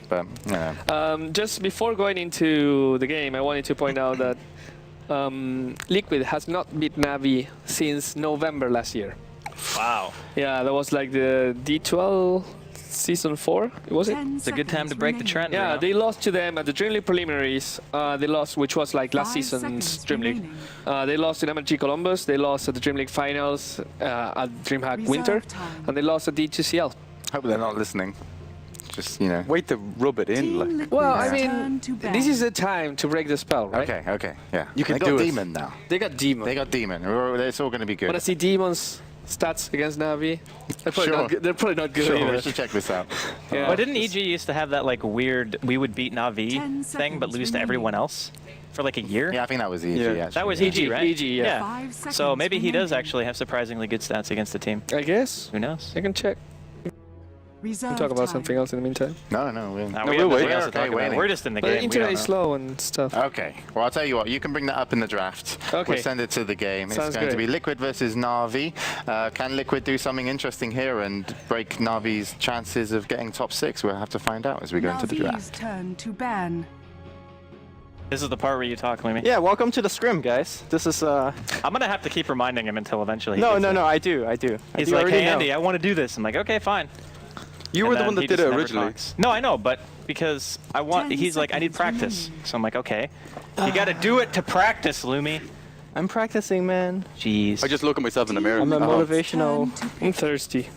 But Just before going into the game, I wanted to point out that Liquid has not beat Navi since November last year. Wow. Yeah, that was like the D12 Season 4, was it? It's a good time to break the trend. Yeah, Bruno. they lost to them at the Dream League preliminaries. They lost, which was like last season's Dream League. They lost in MLG Columbus. They lost at the Dream League finals at DreamHack Winter, and they lost at D2CL. hope they're not listening. Just, you know, wait to rub it in. Like, Well, I mean, this is the time to break the spell, right? okay, yeah. You can they do got it. Demon now. They got Demon. They got Demon. It's all going to be good. Want to see Demon's stats against Navi? They're probably, Sure. not, good. They're probably not good Sure, either. we should check this out. Yeah. But didn't EG used to have that like weird, we would beat Navi thing, but lose to everyone else for like a year? Yeah, I think that was EG, Yeah. actually. That was yeah. EG, right? EG, yeah. 5 seconds So maybe he does remaining. actually have surprisingly good stats against the team. I guess. Who knows? I can check. Reserve We'll talk about time. something else in the meantime. No, No, we're... we we'll have wait. nothing else to Okay, talk about. waiting. We're just in the But the game. We internet don't is know. slow and stuff. Okay, well, I'll tell you what, you can bring that up in the draft. Okay. We'll send it to the game. Sounds it's going to great. be Liquid versus Navi. Can Liquid do something interesting here and break Navi's chances of getting top 6? We'll have to find out as we go into the Navi's draft. turn to ban. This is the part where you talk, Lumi. Yeah, welcome to the scrim, guys. This is I'm gonna have to keep reminding him until eventually. he no, gets no, it. no. I do. He's do like, already hey know. Andy, I want to do this. I'm like, okay, fine. You And were the then one that he did just it never originally. talks. No, I know, but because I want, 10 he's like, I need seconds practice. remaining. So I'm like, okay, you got to do it to practice, Lumi. I'm practicing, man. Jeez. I just look at myself in the mirror. I'm a Turn motivational. to I'm thirsty.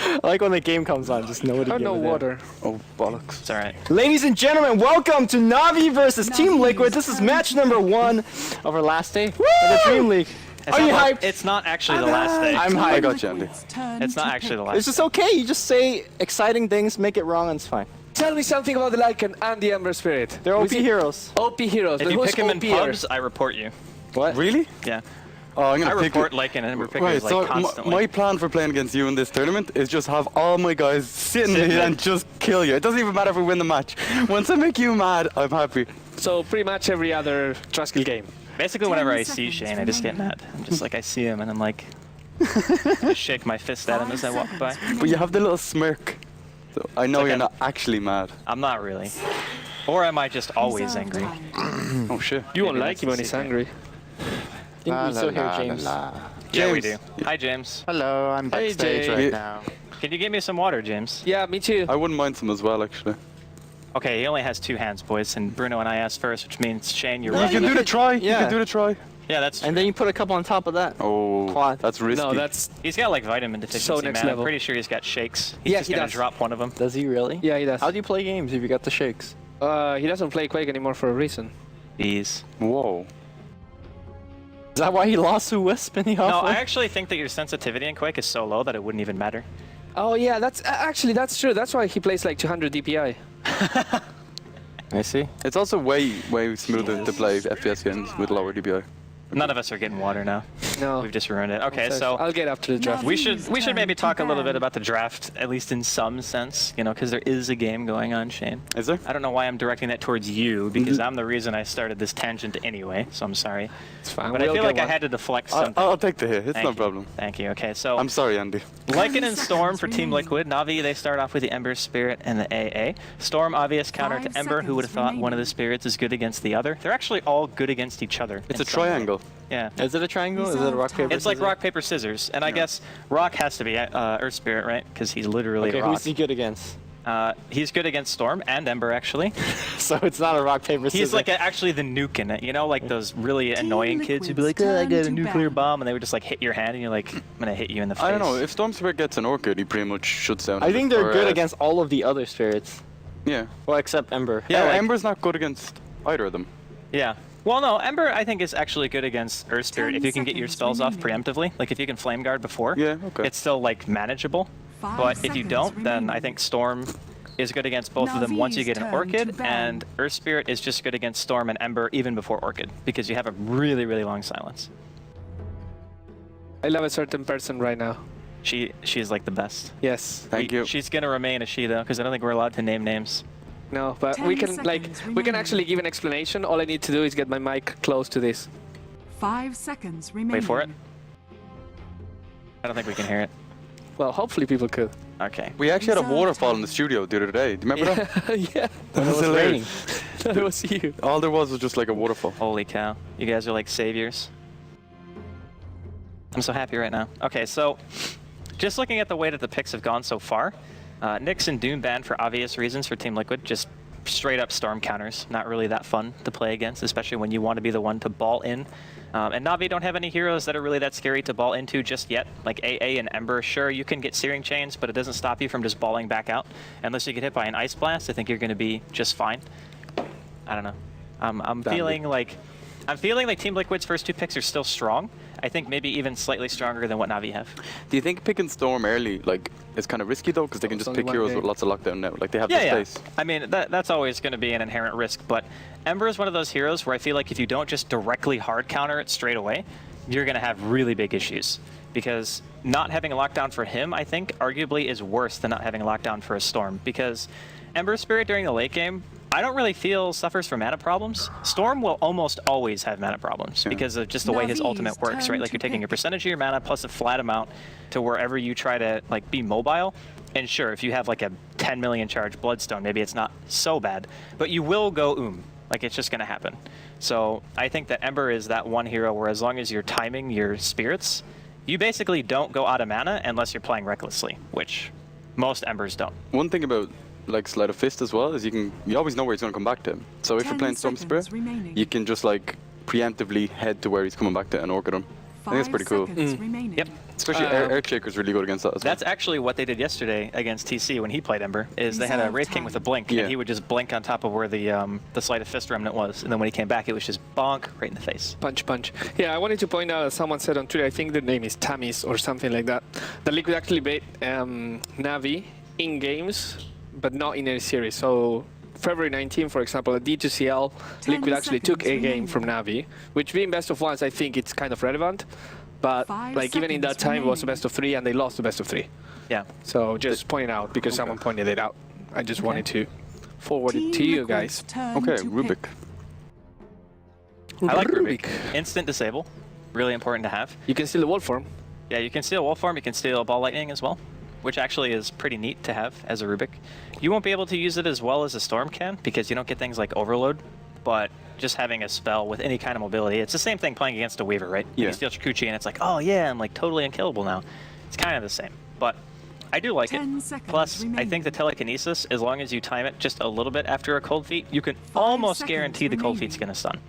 I like when the game comes on, just know to Oh, give no it in. water. Oh, bollocks. It's all right. Ladies and gentlemen, welcome to Navi versus Team Navi's Liquid. This is turn match to number ban. 1 of our last day of the Dream League. It's Are you not, hyped? It's not actually the last day. I'm hyped. I got you, Andy. Liquid's turn It's not to actually the pick. last It's just okay. You just say exciting things, make it wrong, and it's fine. Tell me something about the Lycan and the Ember Spirit. They're OP Who's it? heroes. OP heroes. If but you who's pick him in OP-er? pubs, I report you. What? Really? Yeah. Oh, I'm I gonna pick report like an Ember pickers Right, like so constantly. my plan for playing against you in this tournament is just have all my guys sitting Sitting here there. and just kill you. It doesn't even matter if we win the match. Once I make you mad, I'm happy. So pretty much every other Truskill game. Basically, 10 whenever I see seconds Shane, I just get remaining. mad. I'm just like, I see him and I'm like, I shake my fist at him as I walk by. But you have the little smirk. So I know like you're I'm- not actually mad. I'm not really. Or am I just always Reserve angry? time. Oh shit. You won't Maybe like that's him when the he's secret. angry. I think we still hear James. Yeah, we do. James. Hi, James. Hello, I'm Hey, backstage Jay. right Yeah. now. Can you give me some water, James? Yeah, me too. I wouldn't mind some as well, actually. Okay, he only has 2 hands, boys, and Bruno and I asked first, which means Shane, you're You right. can do the try. You Yeah. can do the try. Yeah, that's. And then you put a couple on top of that. Oh, Quad. that's risky. No, that's He's got like vitamin deficiency, next man. level. I'm pretty sure he's got shakes. He's Yeah, just he gonna does. drop one of them. Does he really? yeah, he does. How do you play games if you got the shakes? He doesn't play Quake anymore for a reason. Jeez. Whoa. Is that why he lost to Wisp in the No, off I actually think that your sensitivity in Quake is so low that it wouldn't even matter. Oh yeah, that's actually that's true. That's why he plays like 200 DPI. I see. It's also way smoother to play FPS games with lower DPI. None of us are getting water now. No. We've just ruined it. Okay, so I'll get after the draft. we should maybe talk a little bit about the draft, at least in some sense, you know, because there is a game going on, Shane. Is there? I don't know why I'm directing that towards you, because I'm the reason I started this tangent anyway, so I'm sorry. It's fine. But I feel like I had to deflect something. I'll take the hit. It's Thank no you. problem. Thank you. Okay, so I'm sorry, Andy. Lycan and Storm for seconds Team remaining. Liquid. Navi, they start off with the Ember Spirit and the AA. Storm, obvious counter 5 to Ember. Who would have thought one of the seconds spirits is good against the other? They're actually all good against each other. It's in a some way. triangle. Yeah. Is it a triangle? Is it a rock, paper, It's like scissors? rock, paper, scissors. And I guess rock has to be Earth Spirit, right? Because he's literally Okay, a rock. who's he good against? He's good against Storm and Ember, actually. So it's not a rock, paper, scissors. He's like actually the nuke in it. You know, like those really annoying kids who'd be like, Liquid's oh, I got a turn to nuclear ban. bomb, and they would just like hit your hand, and you're like, I'm gonna hit you in the face. I don't know. If Storm Spirit gets an Orchid, he pretty much shuts down. I think they're or, good against all of the other spirits. Yeah. Well, except Ember. Yeah, like- Ember's not good against either of them. Yeah. Well, no, Ember I think is actually good against Earth Spirit 10 if you can get your seconds spells off remaining. preemptively. Like if you can Flame Guard before. Yeah, okay. It's still like manageable. 5 But if you seconds don't, then I remaining. think Storm is good against both of them once you Navi's get an turn Orchid, to ban. and Earth Spirit is just good against Storm and Ember even before Orchid because you have a really, really long silence. I love a certain person right now. She's like the best. Yes. Thank you. She's gonna remain a she though, because I don't think we're allowed to name names. No, but 10 we can like seconds we can remaining. actually give an explanation. All I need to do is get my mic close to this. 5 seconds remaining. Wait for it. I don't think we can hear it. Well, hopefully people could. Okay. We actually had a waterfall in the studio the other day. Do you remember that? Yeah, That was raining. hilarious. that was you. All there was just like a waterfall. Holy cow. You guys are like saviors. I'm so happy right now. Okay, so just looking at the way that the picks have gone so far, Nyx and Doom banned for obvious reasons for Team Liquid, just straight up storm counters. Not really that fun to play against, especially when you want to be the one to ball in. And Navi don't have any heroes that are really that scary to ball into just yet. Like AA and Ember, sure, you can get Searing Chains, but it doesn't stop you from just balling back out. Unless you get hit by an Ice Blast, I think you're going to be just fine. I don't know. I'm feeling like Team Liquid's first two picks are still strong. I think maybe even slightly stronger than what Navi have. Do you think picking Storm early like is kind of risky though? Because they can just Only pick one heroes game. with lots of lockdown now. Like they have Yeah, the yeah. space. I mean, that's always going to be an inherent risk, but Ember is one of those heroes where I feel like if you don't just directly hard counter it straight away, you're going to have really big issues. Because not having a lockdown for him, I think, arguably is worse than not having a lockdown for a Storm. Because Ember Spirit during the late game, I don't really feel suffers from mana problems. Storm will almost always have mana problems because of just the way his Navi's ultimate works, turn right? Like to you're taking pick. a percentage of your mana plus a flat amount to wherever you try to like be mobile. And sure, if you have like a 10 million charge Bloodstone, maybe it's not so bad, but you will go like it's just going to happen. So I think that Ember is that one hero where as long as you're timing your spirits, you basically don't go out of mana unless you're playing recklessly, which most Embers don't. One thing about like Sleight of Fist as well is you always know where he's going to come back to. So if you're 10 playing Storm seconds Spirit, remaining. you can just like preemptively head to where he's coming back to and orchid him. I think that's pretty cool. Remaining. Yep. Especially Earthshaker's really good against that as well. That's actually what they did yesterday against TC when he played Ember, is they had a Reserve Wraith King time. with a blink, Yeah. and he would just blink on top of where the Sleight of Fist remnant was, and then when he came back, it was just bonk right in the face. Punch, punch. Yeah, I wanted to point out, as someone said on Twitter, I think the name is Tamis or something like that, that Liquid actually beat Navi in games, but not in a series. So February 19, for example, at D2CL, 10 Liquid actually took a seconds game remaining. from Navi, which being best of ones, I think it's kind of relevant. But 5 like even in that seconds time, it was a remaining. best of 3, and they lost the best of 3. Yeah. So just pointing out because someone pointed it out. I just wanted to forward it to you guys. Okay, Rubik. I like Rubik. Instant disable, really important to have. You can steal the wall form. Yeah, you can steal Wolf Form, you can steal Ball Lightning as well, which actually is pretty neat to have as a Rubik. You won't be able to use it as well as a Storm can because you don't get things like Overload, but just having a spell with any kind of mobility, it's the same thing playing against a Weaver, right? Yeah. You steal Chikuchi and it's like, oh yeah, I'm like totally unkillable now. It's kind of the same, but I do like it. 10 seconds Plus, I remaining. think the telekinesis, as long as you time it just a little bit after a cold feet, you can almost seconds guarantee the cold feet's remaining. going to stun.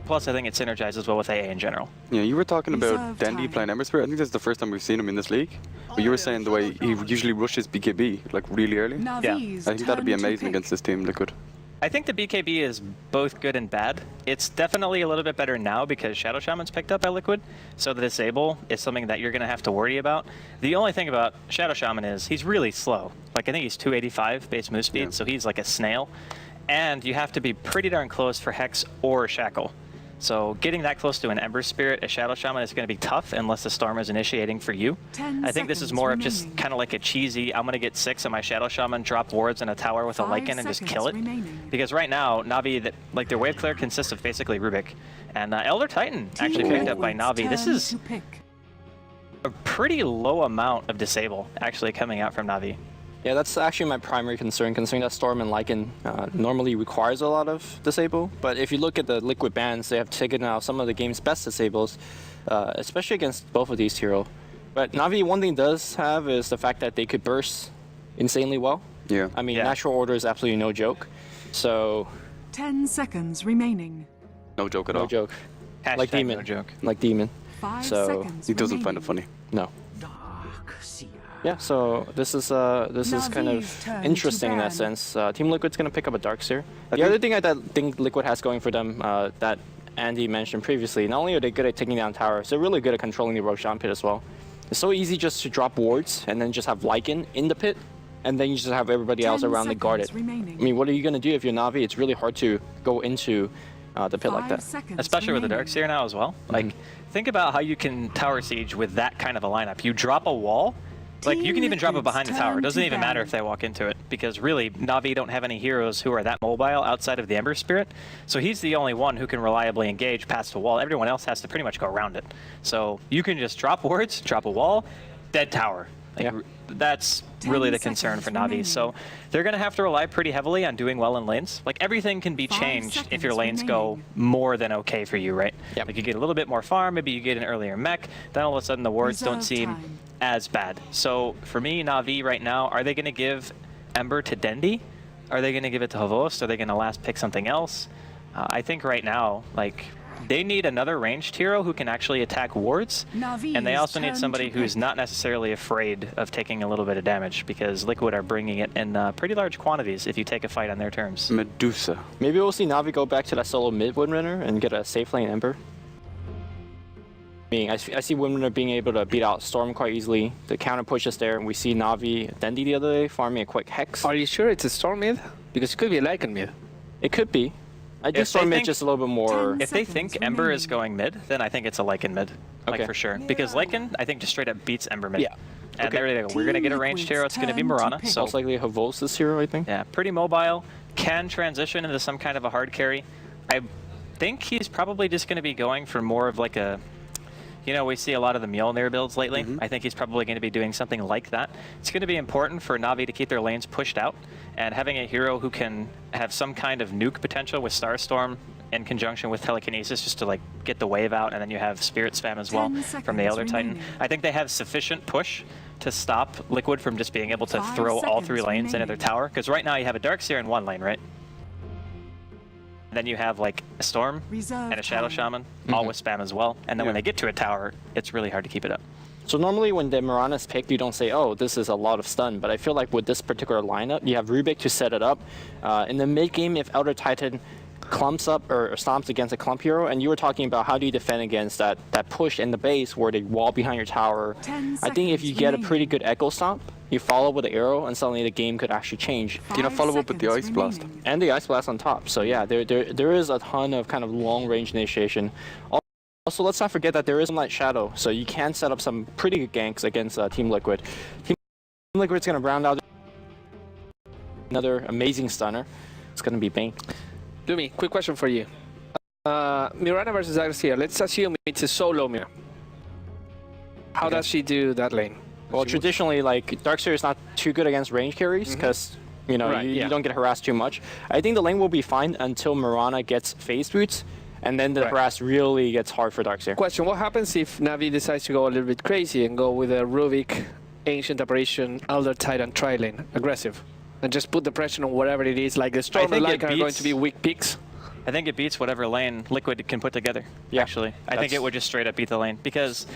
Plus, I think it synergizes well with AA in general. Yeah, you were talking about Reserve Dendi time. playing Ember Spirit. I think this is the first time we've seen him in this league. But you were saying the way he usually rushes BKB like really early. Navi's I think that'd be turn to amazing pick. against this team, Liquid. I think the BKB is both good and bad. It's definitely a little bit better now because Shadow Shaman's picked up by Liquid, so the disable is something that you're going to have to worry about. The only thing about Shadow Shaman is he's really slow. Like I think he's 285 base move speed, Yeah. so he's like a snail. And you have to be pretty darn close for Hex or Shackle. So getting that close to an Ember Spirit, a Shadow Shaman, is going to be tough unless the Storm is initiating for you. 10 I think this is seconds more of just remaining. kind of like a cheesy, I'm going to get 6 of my Shadow Shaman, drop wards in a tower with a 5 Lycan and just kill it. seconds remaining. Because right now, Navi, like their wave clear consists of basically Rubik. And Elder Titan actually picked up by Liquid's Navi. This turn is to pick. a pretty low amount of disable actually coming out from Navi. Yeah, that's actually my primary concern, considering that Storm and Lycan normally requires a lot of disable. But if you look at the Liquid bans, they have taken out some of the game's best disables, especially against both of these heroes. But Navi, one thing does have is the fact that they could burst insanely well. Yeah. I mean, Yeah. natural order is absolutely no joke. So, 10 seconds remaining. No joke at no all. joke. Hashtag Like Demon. no joke. Like Demon. 5 So, seconds He doesn't find it remaining. funny. No. Yeah, so this is kind Navi's turn of to interesting in that ban. sense. Team Liquid's gonna pick up a Darkseer. The think- other thing I think Liquid has going for them that Andy mentioned previously, not only are they good at taking down towers, they're really good at controlling the Roshan pit as well. It's so easy just to drop wards and then just have Lycan in the pit, and then you just have everybody else 10 around to guard it. seconds remaining. I mean, what are you gonna do if you're Navi? It's really hard to go into the pit like 5 that. seconds Especially with the remaining. Darkseer now as well. Like, think about how you can tower siege with that kind of a lineup. You drop a wall, like you can even drop it behind the tower. It doesn't even matter if they walk into it, because really, Navi don't have any heroes who are that mobile outside of the Ember Spirit. So he's the only one who can reliably engage past the wall. Everyone else has to pretty much go around it. So you can just drop wards, drop a wall, dead tower. Like, that's really the concern for Navi. So they're going to have to rely pretty heavily on doing well in lanes. Like, everything can be changed if your lanes go more than okay for you, right? Yep. Like, you get a little bit more farm, maybe you get an earlier mech, then all of a sudden the wards don't seem as bad. So for me, Navi right now, are they going to give Ember to Dendi? Are they going to give it to Havost? Are they going to last pick something else? I think right now, like, they need another ranged hero who can actually attack wards, and they also need somebody who's not necessarily afraid of taking a little bit of damage, because Liquid are bringing it in pretty large quantities if you take a fight on their terms. Medusa. Maybe we'll see Navi go back to that solo mid Windrunner and get a safe lane Ember. I see Windrunner being able to beat out Storm quite easily. The counter push is there, and we see Navi Dendi the other day farming a quick Hex. Are you sure it's a Storm mid? Because it could be a Lycan mid. It could be. I think Storm mid just a little bit more. If they think Ember is going mid, then I think it's a Lycan mid, like for sure. Because Lycan, I think, just straight up beats Ember mid. Yeah. And there they go. We're going to get a ranged hero. It's going to be Mirana. So Most likely Havost this hero, I think. yeah, pretty mobile. Can transition into some kind of a hard carry. I think he's probably just going to be going for more of like a... You know, we see a lot of the Mjolnir builds lately. I think he's probably going to be doing something like that. It's going to be important for Navi to keep their lanes pushed out, and having a hero who can have some kind of nuke potential with Starstorm in conjunction with telekinesis just to like get the wave out, and then you have spirit spam as well from the Elder Titan. I think they have sufficient push to stop Liquid from just being able to throw all three lanes into their tower, because right now you have a Darkseer in one lane, right? Then you have like a Storm and a Shadow Shaman, all with spam as well. And then when they get to a tower, it's really hard to keep it up. So normally when the Mirana's picked, you don't say, oh, this is a lot of stun. But I feel like with this particular lineup, you have Rubik to set it up. In the mid game, if Elder Titan clumps up or stomps against a clump hero, and you were talking about how do you defend against that push in the base where they wall behind your tower. I think if you get a pretty good echo stomp, you follow with the arrow, and suddenly the game could actually change. Do you not follow up with the Ice Blast? And the Ice Blast on top. So yeah, there is a ton of kind of long range initiation. Also, let's not forget that there is Light Shadow, so you can set up some pretty good ganks against Team Liquid. Team Liquid's going to round out another amazing stunner. It's going to be Bane. Lumi, quick question for you. Mirana versus Darkseer. Let's assume it's a solo Mirana. How does she do that lane? Well, traditionally, like, Darkseer is not too good against range carries because, you know, you don't get harassed too much. I think the lane will be fine until Mirana gets phase boots, and then the harass really gets hard for Darkseer. Question, what happens if Navi decides to go a little bit crazy and go with a Rubik, Ancient Apparition, Elder Titan tri-lane, aggressive, and just put the pressure on whatever it is, like the Storm and Lycan are going to be weak picks? I think it beats whatever lane Liquid can put together, actually. I think it would just straight up beat the lane, because,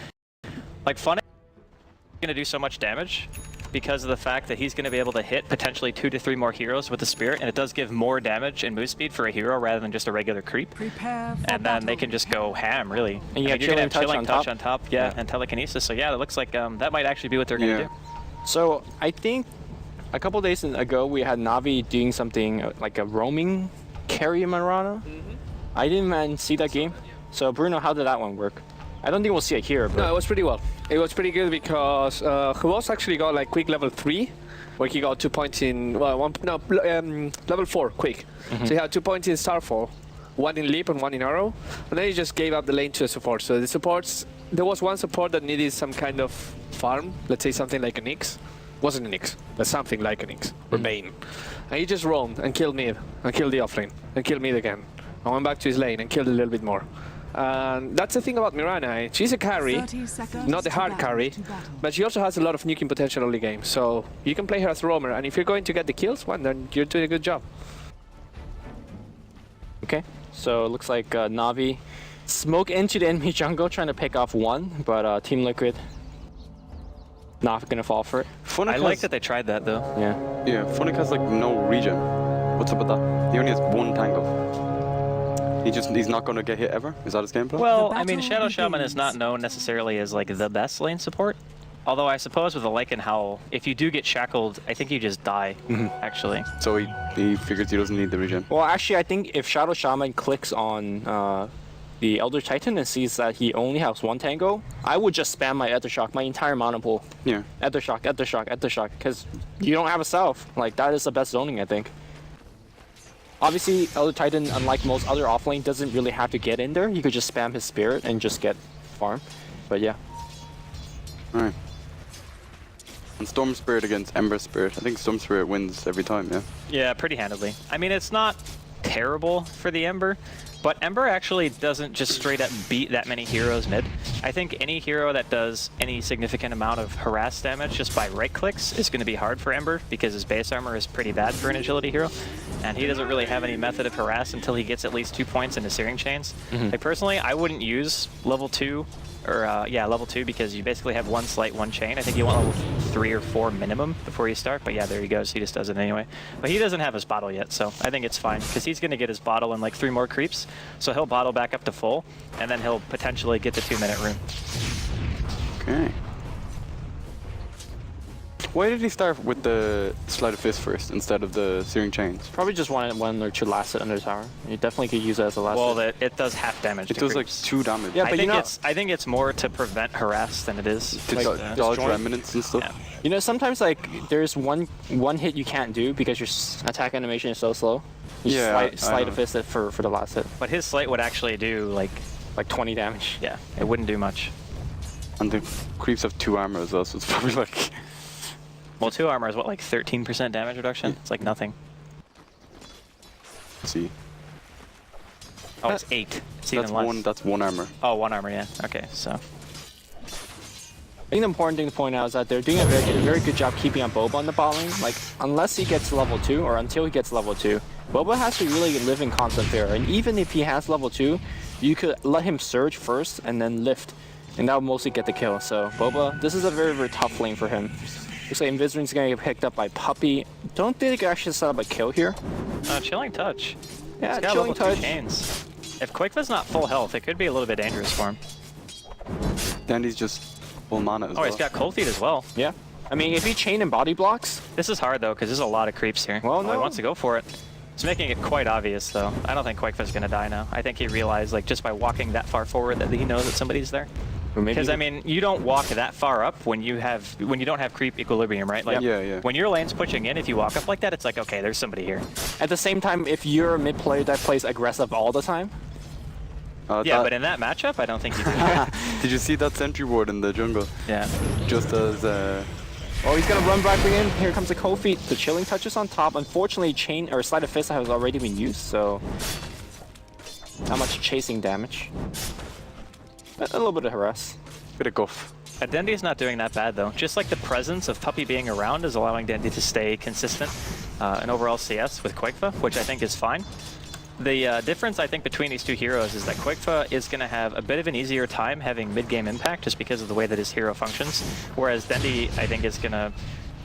like, Funny going to do so much damage because of the fact that he's going to be able to hit potentially 2 to 3 more heroes with the Spirit, and it does give more damage and move speed for a hero rather than just a regular creep. And then they can just go ham, really. And you have Chilling Touch on top, and telekinesis. So yeah, it looks like that might actually be what they're going to do. So I think a couple days ago we had Navi doing something like a roaming carry Mirana. I didn't even see that game. So Bruno, how did that one work? I don't think we'll see it here, but... No, it was pretty well. It was pretty good because Havost actually got like quick level 3, where he got 2 points in, well, level 4, quick. So he had 2 points in Starfall, 1 in Leap and 1 in Arrow, and then he just gave up the lane to a support. So the supports, there was one support that needed some kind of farm, let's say something like a Nyx. Wasn't a Nyx, but something like a Nyx, or Bane. And he just roamed and killed mid, and killed the offlane, and killed mid again. And went back to his lane and killed a little bit more. That's the thing about Mirana. She's a carry, not a hard carry, but she also has a lot of nuking potential early game. So you can play her as roamer, and if you're going to get the kills, then you're doing a good job. Okay, so it looks like Navi smoke into the enemy jungle trying to pick off one, but Team Liquid not gonna fall for it. I like that they tried that though. Yeah, Funnick has like no regen. What's up with that? He only has 1 tango. He's not going to get hit ever? Is that his gameplay? Well, I mean, Shadow Shaman is not known necessarily as like the best lane support. Although I suppose with the Lycan Howl, if you do get shackled, I think you just die, actually. So he figures he doesn't need the regen. Well, actually, I think if Shadow Shaman clicks on the Elder Titan and sees that he only has 1 tango, I would just spam my Ethershock, my entire mana pool. Yeah. Ethershock, Ethershock, Ethershock, because you don't have a self. Like, that is the best zoning, I think. Obviously, Elder Titan, unlike most other offlane, doesn't really have to get in there. You could just spam his Spirit and just get farm. But yeah. Alright. And Storm Spirit against Ember Spirit. I think Storm Spirit wins every time, yeah? Yeah, pretty handily. I mean, it's not terrible for the Ember, but Ember actually doesn't just straight up beat that many heroes mid. I think any hero that does any significant amount of harass damage just by right clicks is going to be hard for Ember because his base armor is pretty bad for an agility hero, and he doesn't really have any method of harass until he gets at least 2 points into Searing Chains. Like personally, I wouldn't use level 2 or level 2 because you basically have one slight, one chain. I think you want level 3 or 4 minimum before you start, but yeah, there he goes. He just does it anyway. But he doesn't have his bottle yet, so I think it's fine because he's going to get his bottle in like 3 more creeps, so he'll bottle back up to full, and then he'll potentially get the 2-minute rune. Okay. Why did he start with the Sleight of Fist first instead of the Searing Chains? Probably just wanted one or two last hit under the tower. You definitely could use it as a last Well, hit. it does half damage. It to does creeps. like 2 damage. Yeah, but I think it's more to prevent harass than it is To like, dodge destroy- remnants and stuff. Yeah. You know, sometimes like there's one hit you can't do because your attack animation is so slow. You Yeah, I sleight know. of fist it for the last hit, But his slate would actually do like 20 damage. yeah, it wouldn't do much. And the creeps have 2 armor as well, so it's probably like... Well, 2 armor is what, like 13% damage reduction? It's like nothing. Let's see. Oh, it's 8. It's even less. That's 1 armor. Oh, 1 armor, yeah. Okay, so. I think the important thing to point out is that they're doing a very good job keeping on Boba on the bot lane. Like, unless he gets level 2 or until he gets level 2, Boba has to really live in constant fear. And even if he has level 2, you could let him surge first and then lift, and that will mostly get the kill. So Boba, this is a very, very tough lane for him. Looks like Invisring's gonna get picked up by Puppey. Don't think they could actually set up a kill here. Chilling Touch. Yeah, He's got Chilling level 2 Touch. chains. If Quickfa's not full health, it could be a little bit dangerous for him. Dendi's just full mana as Oh, well. he's got Cold Feet as well. Yeah. I mean, if he chain and body blocks, This is hard though, because there's a lot of creeps here. Well, Oh, he no. wants to go for it. It's making it quite obvious though. I don't think Quickfa's gonna die now. I think he realized, like, just by walking that far forward that he knows that somebody's there. or maybe Because I mean, you don't walk that far up when you don't have creep equilibrium, right? Like, Yeah, yeah. when your lane's pushing in, if you walk up like that, it's like, okay, there's somebody here. at the same time, if you're a mid player that plays aggressive all the time, Yeah, but in that matchup, I don't think you can. Did you see that sentry ward in the jungle? Yeah. Just as... oh, he's gonna run back in. Here comes the cold feet. The chilling touches on top. Unfortunately, chain or sleight of fist has already been used, so not much chasing damage. A little bit of harass. bit of guff. Dendi's not doing that bad though. Just like the presence of Puppey being around is allowing Dendi to stay consistent in overall CS with Quakefa, which I think is fine. The difference I think between these two heroes is that Quakefa is going to have a bit of an easier time having mid-game impact just because of the way that his hero functions, whereas Dendi I think is going to,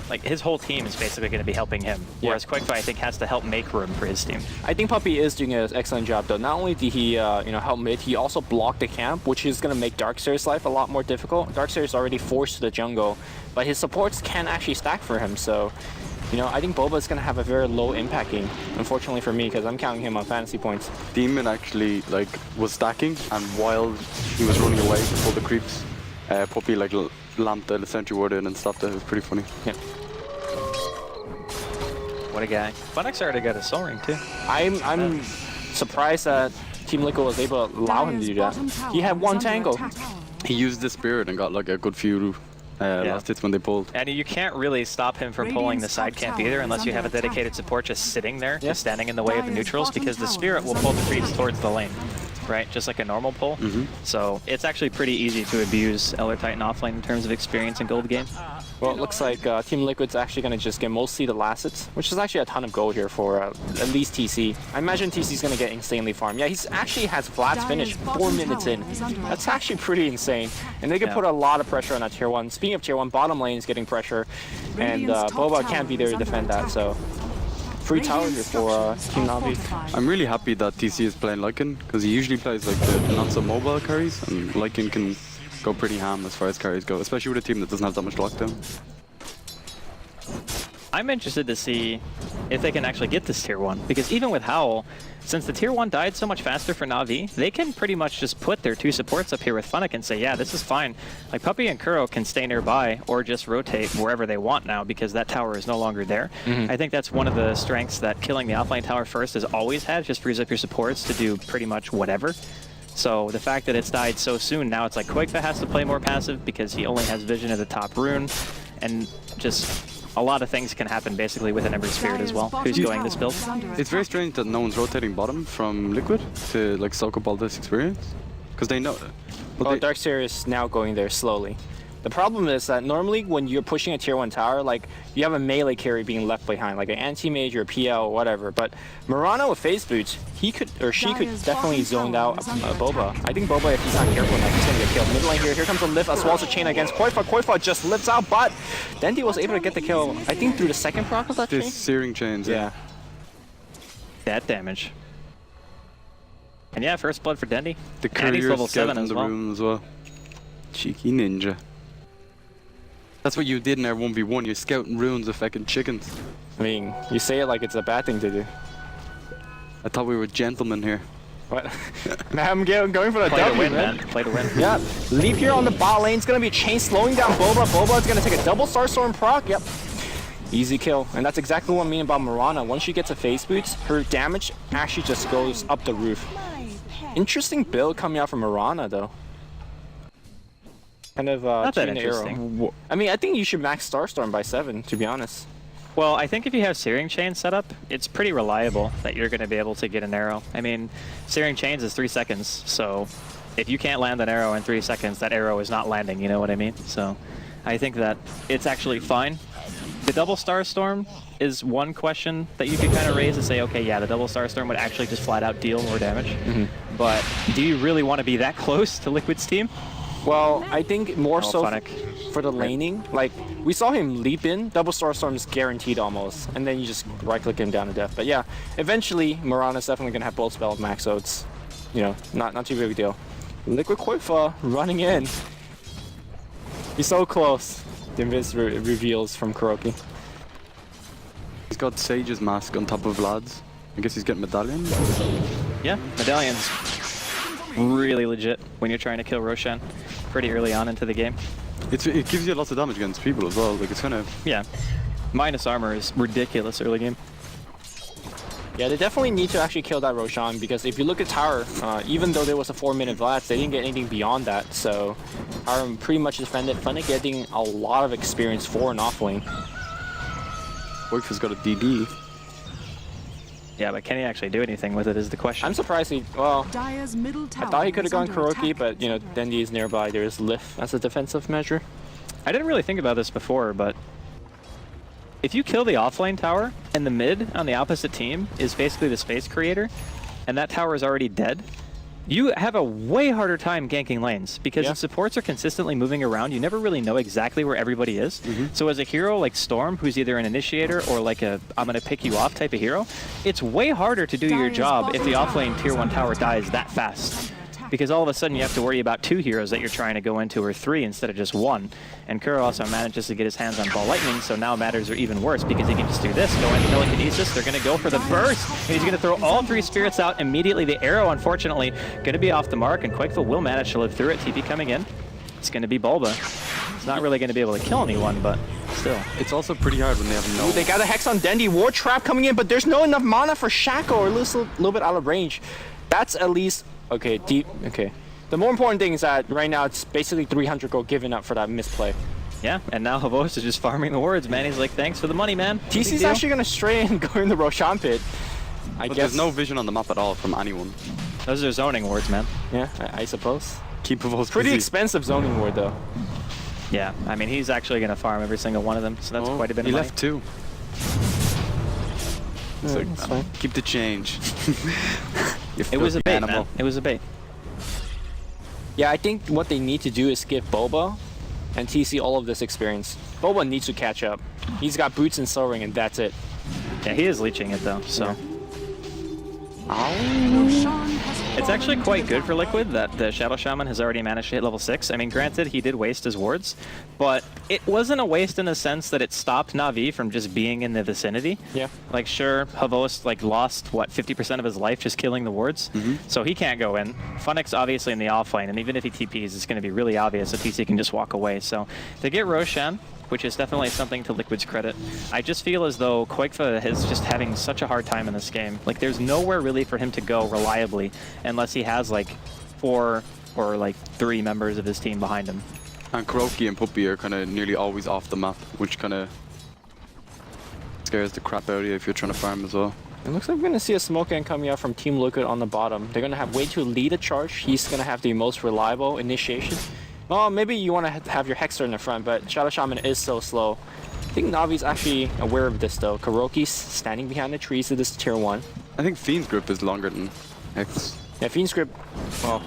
like, his whole team is basically going to be helping him, whereas Quakefa I think has to help make room for his team. I think Puppey is doing an excellent job though. Not only did he help mid, he also blocked the camp, which is going to make Darkseer's life a lot more difficult. Darkseer is already forced to the jungle, but his supports can actually stack for him, so I think Boba is going to have a very low impact game, unfortunately for me, because I'm counting him on fantasy points. Demon actually was stacking, and while he was running away before the creeps, Puppey lamped the sentry ward in and stopped it. It was pretty funny. Yeah. What a guy. Funix already got a soul ring too. I'm surprised that Team Liquid was able to allow him to do that. He had one tango. He used the spirit and got a good few last hits when they pulled. And you can't really stop him from pulling the side camp either unless you have a dedicated support just sitting there, just standing in the way of the neutrals, because the spirit will pull the creeps towards the lane, right? Just like a normal pull. So it's actually pretty easy to abuse Elder Titan offlane in terms of experience in gold game. Well, it looks like Team Liquid's actually going to just get mostly the last hits, which is actually a ton of gold here for at least TC. I imagine TC's going to get insanely farmed. Yeah, he's actually has Vlad's finish 4 minutes in. That's actually pretty insane. And they can put a lot of pressure on that tier 1. Speaking of tier 1, bottom lane is getting pressure, and Boba can't be there to defend that, so free tower here for Team Navi. I'm really happy that TC is playing Lycan, because he usually plays the not-so-mobile carries, and Lycan can go pretty ham as far as carries go, especially with a team that doesn't have that much lockdown. I'm interested to see if they can actually get this tier 1, because even with Howl, since the tier 1 died so much faster for Navi, they can pretty much just put their 2 supports up here with Funnick and say, yeah, this is fine. Like, Puppey and Kuro can stay nearby or just rotate wherever they want now because that tower is no longer there. I think that's one of the strengths that killing the offlane tower first has always had, just frees up your supports to do pretty much whatever. So the fact that it's died so soon, now it's like Quakefa has to play more passive because he only has vision of the top rune. and just a lot of things can happen basically with an Ember Spirit as well, who's going this build. It's very strange that no one's rotating bottom from Liquid to like soak up all this experience, because they know. Well, Darkseer is now going there slowly. The problem is that normally when you're pushing a tier 1 tower, like you have a melee carry being left behind, like an anti-mage or a PL or whatever. But Mirana with phase boots, he could or she could definitely zone out Boba. I think Boba, if he's not careful enough, he's gonna get killed. Mid lane here comes a lift as well as a chain against Koifa. Koifa just lifts out, but Dendi was able to get the kill, I think through the second proc of that chain? This searing chains. Yeah. That damage. And yeah, first blood for Dendi. The and he's courier's level 7 in as the well. room as well. Cheeky ninja. That's what you did in our 1v1. You're scouting runes of fucking chickens. I mean, you say it like it's a bad thing to do. I thought we were gentlemen here. What? I'm going for the Play to W, win, man. Play to win. Yep. Leap here on the bot lane. It's going to be a chain slowing down Boba. Boba is going to take a double Starstorm proc. Yep. Easy kill. And that's exactly what I mean about Mirana. Once she gets a phase boots, her damage actually just goes up the roof. Interesting build coming out from Mirana, though. Kind of Not that arrow. interesting. I mean, I think you should max Starstorm by 7, to be honest. Well, I think if you have Searing Chain set up, it's pretty reliable that you're going to be able to get an arrow. I mean, Searing Chains is 3 seconds, so if you can't land an arrow in 3 seconds, that arrow is not landing, you know what I mean? So I think that it's actually fine. The double Starstorm is one question that you could kind of raise and say, okay, yeah, the double Starstorm would actually just flat out deal more damage. But do you really want to be that close to Liquid's team? Well, I think more so Funnick. for the laning. Like, we saw him leap in, double Starstorm is guaranteed almost, and then you just right-click him down to death. But yeah, eventually, Mirana's definitely going to have both spells max, so it's, you know, not too big a deal. Liquid Koifa running in. He's so close. The invis reveals from Kuroki. He's got Sage's mask on top of Vlad's. I guess he's getting medallions. Yeah, medallions. Really legit when you're trying to kill Roshan pretty early on into the game. It gives you lots of damage against people as well. Like it's kind of Yeah, minus armor is ridiculous early game. Yeah, they definitely need to actually kill that Roshan, because if you look at Tower, even though there was a 4-minute Vlad, they didn't get anything beyond that. So Tower pretty much defended. Funnick getting a lot of experience for and off lane. Koifa's got a DD. Yeah, but can he actually do anything with it is the question. I'm surprised he, well, Dire's middle tower I thought he could have gone is under Kuroki, attack. but you know, Dendi is nearby. There is Lift as a defensive measure. I didn't really think about this before, but if you kill the offlane tower and the mid on the opposite team is basically the space creator, and that tower is already dead, you have a way harder time ganking lanes, because if supports are consistently moving around, you never really know exactly where everybody is. So as a hero like Storm, who's either an initiator or like a I'm gonna pick you off type of hero, it's way harder to do your job if the offlane tier 1 tower dies that fast. Because all of a sudden you have to worry about 2 heroes that you're trying to go into, or 3 instead of just 1. And Kuro also manages to get his hands on Ball Lightning, so now matters are even worse, because he can just do this, go into telekinesis, they're going to go for the burst, and he's going to throw all 3 spirits out immediately. The arrow, unfortunately, going to be off the mark, and Quakeville will manage to live through it. TP coming in. It's going to be Bulba. It's not really going to be able to kill anyone, but still. It's also pretty hard when they have no... Ooh, they got a Hex on Dendi. War Trap coming in, but there's no enough mana for Shaco, or a little bit out of range. That's at least... Okay, deep... Okay. The more important thing is that right now it's basically 300 gold given up for that misplay. Yeah, and now Havos is just farming the wards, man. He's like, thanks for the money, man. TC's actually going to stray and go in the Roshan pit. I guess. There's no vision on the map at all from anyone. Those are zoning wards, man. Yeah, I suppose. Keep Vos Pretty busy. expensive zoning ward, though. Yeah, I mean, he's actually going to farm every single one of them, so that's quite a bit of He money. left 2. It's Yeah, like, that's fine. keep the change. It was a bait, animal. man. It was a bait. Yeah, I think what they need to do is give Boba and TC all of this experience. Boba needs to catch up. He's got boots and Soul Ring, and that's it. Yeah, he is leeching it, though, so... Roshan has It's actually fallen quite to good the for battle. Liquid that the Shadow Shaman has already managed to hit level 6. I mean, granted, he did waste his wards, but it wasn't a waste in the sense that it stopped Navi from just being in the vicinity. Yeah. Like, sure, Havos like lost, what, 50% of his life just killing the wards? So he can't go in. Funnick's obviously in the offlane, and even if he TPs, it's going to be really obvious that TC can just walk away. So to get Roshan, which is definitely something to Liquid's credit. I just feel as though Quakeva is just having such a hard time in this game. Like, there's nowhere really for him to go reliably unless he has, like, 4 or, like, 3 members of his team behind him. And Kuroki and Puppy are kind of nearly always off the map, which kind of scares the crap out of you if you're trying to farm as well. It looks like we're going to see a smoke end coming out from Team Liquid on the bottom. They're going to have way to lead a charge. He's going to have the most reliable initiation. Well, maybe you want to have your Hexer in the front, but Shadow Shaman is so slow. I think Navi's actually aware of this though. Kuroki's standing behind the trees to this tier 1. I think Fiend's grip is longer than Hex. Yeah, Fiend's grip, well,